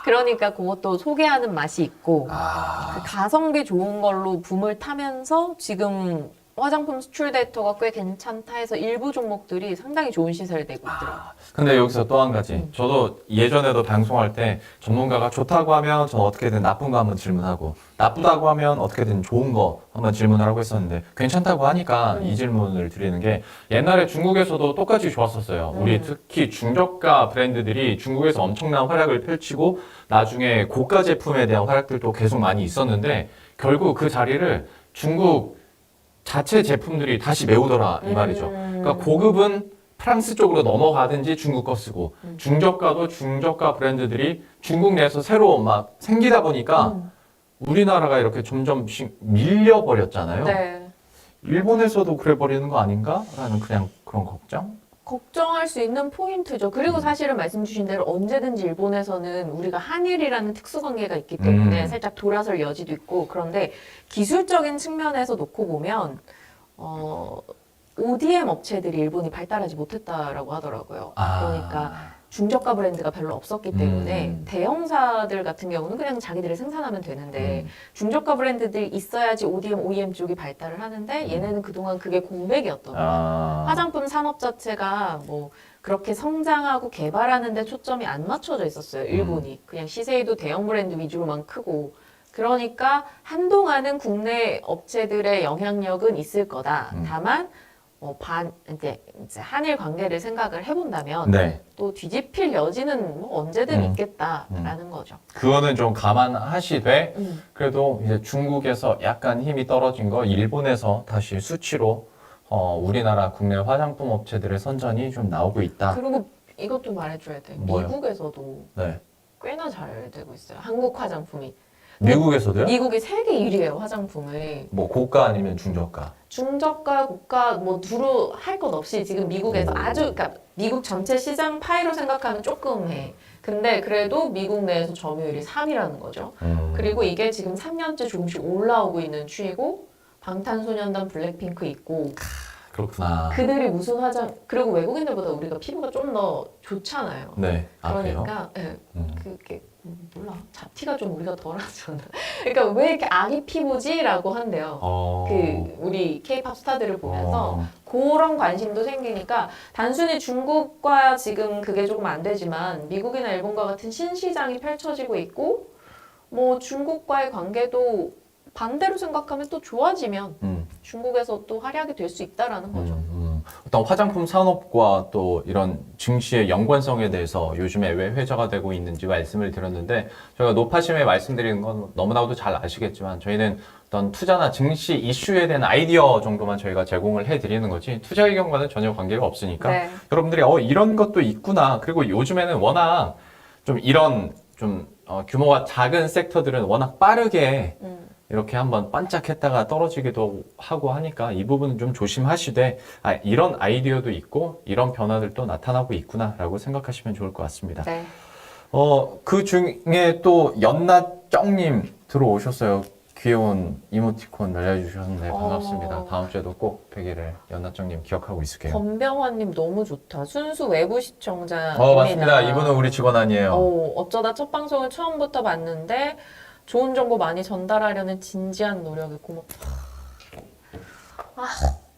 Speaker 2: 그러니까 그것도 소개하는 맛이 있고 그 가성비 좋은 걸로 붐을 타면서 지금 화장품 수출 데이터가 꽤 괜찮다 해서 일부 종목들이 상당히 좋은 시세를 내고 있더라고요.
Speaker 3: 근데 여기서 또 한 가지. 저도 예전에도 방송할 때 전문가가 좋다고 하면 저는 어떻게든 나쁜 거 한번 질문하고 나쁘다고 하면 어떻게든 좋은 거 한번 질문을 하고 있었는데 괜찮다고 하니까 이 질문을 드리는 게 옛날에 중국에서도 똑같이 좋았었어요. 우리 특히 중저가 브랜드들이 중국에서 엄청난 활약을 펼치고 나중에 고가 제품에 대한 활약들도 계속 많이 있었는데 결국 그 자리를 중국 자체 제품들이 다시 메우더라 이 말이죠. 그러니까 고급은 프랑스 쪽으로 넘어가든지 중국 거 쓰고 중저가도 중저가 브랜드들이 중국 내에서 새로 막 생기다 보니까 우리나라가 이렇게 점점씩 밀려버렸잖아요.
Speaker 2: 네.
Speaker 3: 일본에서도 그래 버리는 거 아닌가? 라는 그냥 그런 걱정?
Speaker 2: 걱정할 수 있는 포인트죠. 그리고 사실은 말씀 주신 대로 언제든지 일본에서는 우리가 한일이라는 특수관계가 있기 때문에 살짝 돌아설 여지도 있고 그런데 기술적인 측면에서 놓고 보면 ODM 업체들이 일본이 발달하지 못했다라고 하더라고요. 그러니까 중저가 브랜드가 별로 없었기 때문에 대형사들 같은 경우는 그냥 자기들이 생산하면 되는데 중저가 브랜드들이 있어야지 ODM, OEM 쪽이 발달을 하는데 얘네는 그동안 그게 공백이었던 거예요. 화장품 산업 자체가 뭐 그렇게 성장하고 개발하는 데 초점이 안 맞춰져 있었어요. 일본이. 그냥 시세이도 대형 브랜드 위주로만 크고 그러니까 한동안은 국내 업체들의 영향력은 있을 거다. 다만 이제 한일 관계를 생각을 해본다면
Speaker 3: 네.
Speaker 2: 또 뒤집힐 여지는 뭐 언제든 있겠다라는 거죠.
Speaker 3: 그거는 좀 감안하시되 그래도 이제 중국에서 약간 힘이 떨어진 거 일본에서 다시 수치로 우리나라 국내 화장품 업체들의 선전이 좀 나오고 있다.
Speaker 2: 그리고 이것도 말해줘야 돼.
Speaker 3: 뭐요?
Speaker 2: 미국에서도
Speaker 3: 네.
Speaker 2: 꽤나 잘 되고 있어요. 한국 화장품이.
Speaker 3: 미국에서도요?
Speaker 2: 미국이 세계 1위예요, 화장품을.
Speaker 3: 뭐 고가 아니면 중저가?
Speaker 2: 중저가, 고가 뭐 두루 할 것 없이 지금 미국에서 아주 그러니까 미국 전체 시장 파이로 생각하면 조금 해. 근데 그래도 미국 내에서 점유율이 3위라는 거죠. 그리고 이게 지금 3년째 조금씩 올라오고 있는 추이고 방탄소년단 블랙핑크 있고
Speaker 3: 그렇구나.
Speaker 2: 그들이 무슨 화장 그리고 외국인들보다 우리가 피부가 좀 더 좋잖아요.
Speaker 3: 네. 아, 그래요?
Speaker 2: 그러니까 예,
Speaker 3: 음.
Speaker 2: 그게 몰라 잡티가 좀 우리가 덜하잖아. 그러니까 왜 이렇게 아기 피부지라고 한대요. 그 우리 K-팝 스타들을 보면서 그런 관심도 생기니까 단순히 중국과 지금 그게 조금 안 되지만 미국이나 일본과 같은 신시장이 펼쳐지고 있고 뭐 중국과의 관계도 반대로 생각하면 또 좋아지면 중국에서 또 활약이 될 수 있다라는 거죠.
Speaker 3: 어떤 화장품 산업과 또 이런 증시의 연관성에 대해서 요즘에 왜 회자가 되고 있는지 말씀을 드렸는데 저희가 노파심에 말씀드리는 건 너무나도 잘 아시겠지만 저희는 어떤 투자나 증시 이슈에 대한 아이디어 정도만 저희가 제공을 해드리는 거지 투자 의견과는 전혀 관계가 없으니까
Speaker 2: 네.
Speaker 3: 여러분들이 이런 것도 있구나. 그리고 요즘에는 워낙 좀 이런 좀 규모가 작은 섹터들은 워낙 빠르게 이렇게 한번 반짝했다가 떨어지기도 하고 하니까 이 부분은 좀 조심하시되 이런 아이디어도 있고 이런 변화들도 나타나고 있구나라고 생각하시면 좋을 것 같습니다.
Speaker 2: 네.
Speaker 3: 그 중에 또 연나쩡님 들어오셨어요. 귀여운 이모티콘 날려주셨는데 반갑습니다. 다음 주에도 꼭 뵈기를 연나쩡님 기억하고 있을게요.
Speaker 2: 권병환님 너무 좋다. 순수 외부 시청자입니다.
Speaker 3: 맞습니다. 이분은 우리 직원 아니에요.
Speaker 2: 어쩌다 첫 방송을 처음부터 봤는데 좋은 정보 많이 전달하려는 진지한 노력이 고맙다.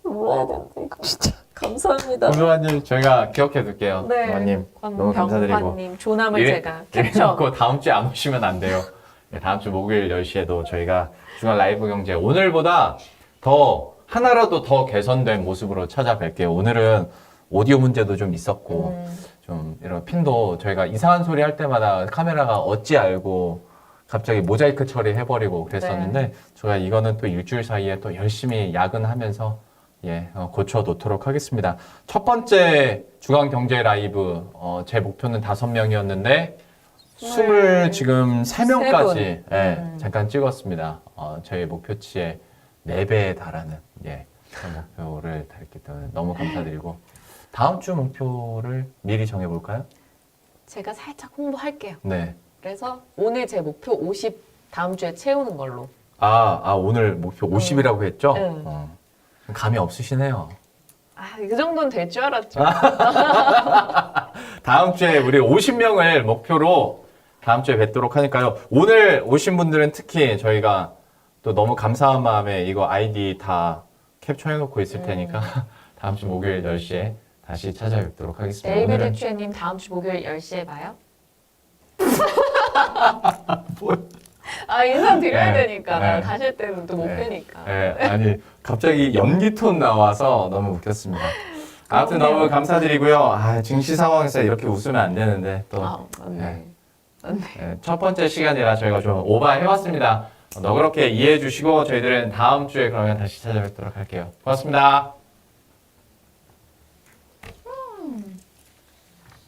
Speaker 2: 뭐라 해야 되나 이거 진짜 감사합니다.
Speaker 3: 권병환님 저희가 기억해 둘게요.
Speaker 2: 네,
Speaker 3: 권병환님 너무 감사드리고
Speaker 2: 권병환님 조남을
Speaker 3: 이래-
Speaker 2: 제가 캡처.
Speaker 3: 그 다음 주에 안 오시면 안 돼요. 네, 다음 주 목요일 10시에도 저희가 중간 라이브 경제 오늘보다 더 하나라도 더 개선된 모습으로 찾아뵐게요. 오늘은 오디오 문제도 좀 있었고 좀 이런 핀도 저희가 이상한 소리 할 때마다 카메라가 어찌 알고 갑자기 모자이크 처리해버리고 그랬었는데 저희가 이거는 또 일주일 사이에 또 열심히 야근하면서 고쳐 놓도록 하겠습니다. 첫 번째 주간 경제 라이브 제 목표는 5명이었는데 지금 3명까지 잠깐 찍었습니다. 저희 목표치의 4배에 달하는 그 목표를 달기 때문에 너무 감사드리고 다음 주 목표를 미리 정해볼까요?
Speaker 2: 제가 살짝 홍보할게요.
Speaker 3: 네.
Speaker 2: 그래서 오늘 제 목표 50 다음 주에 채우는 걸로.
Speaker 3: 오늘 목표 50이라고 했죠?
Speaker 2: 네.
Speaker 3: 감이 없으시네요.
Speaker 2: 이 정도는 될 줄 알았죠.
Speaker 3: 다음 주에 우리 50명을 목표로 다음 주에 뵙도록 하니까요. 오늘 오신 분들은 특히 저희가 또 너무 감사한 마음에 이거 아이디 다 캡처해놓고 있을 테니까 다음 주 목요일 10시에 다시 찾아뵙도록 하겠습니다.
Speaker 2: 에이비드 튜님 다음 주 목요일 10시에 봐요. 인사 드려야
Speaker 3: 네.
Speaker 2: 되니까
Speaker 3: 네.
Speaker 2: 가실 때는 또 못 뵈니까.
Speaker 3: 아니 갑자기 연기 톤 나와서 너무 웃겼습니다. 아무튼 너무 감사드리고요. 증시 상황에서 이렇게 웃으면 안 되는데 또
Speaker 2: 맞네.
Speaker 3: 첫 번째 시간이라 저희가 좀 오버해왔습니다. 너그럽게 이해해 주시고 저희들은 다음 주에 그러면 다시 찾아뵙도록 할게요. 고맙습니다.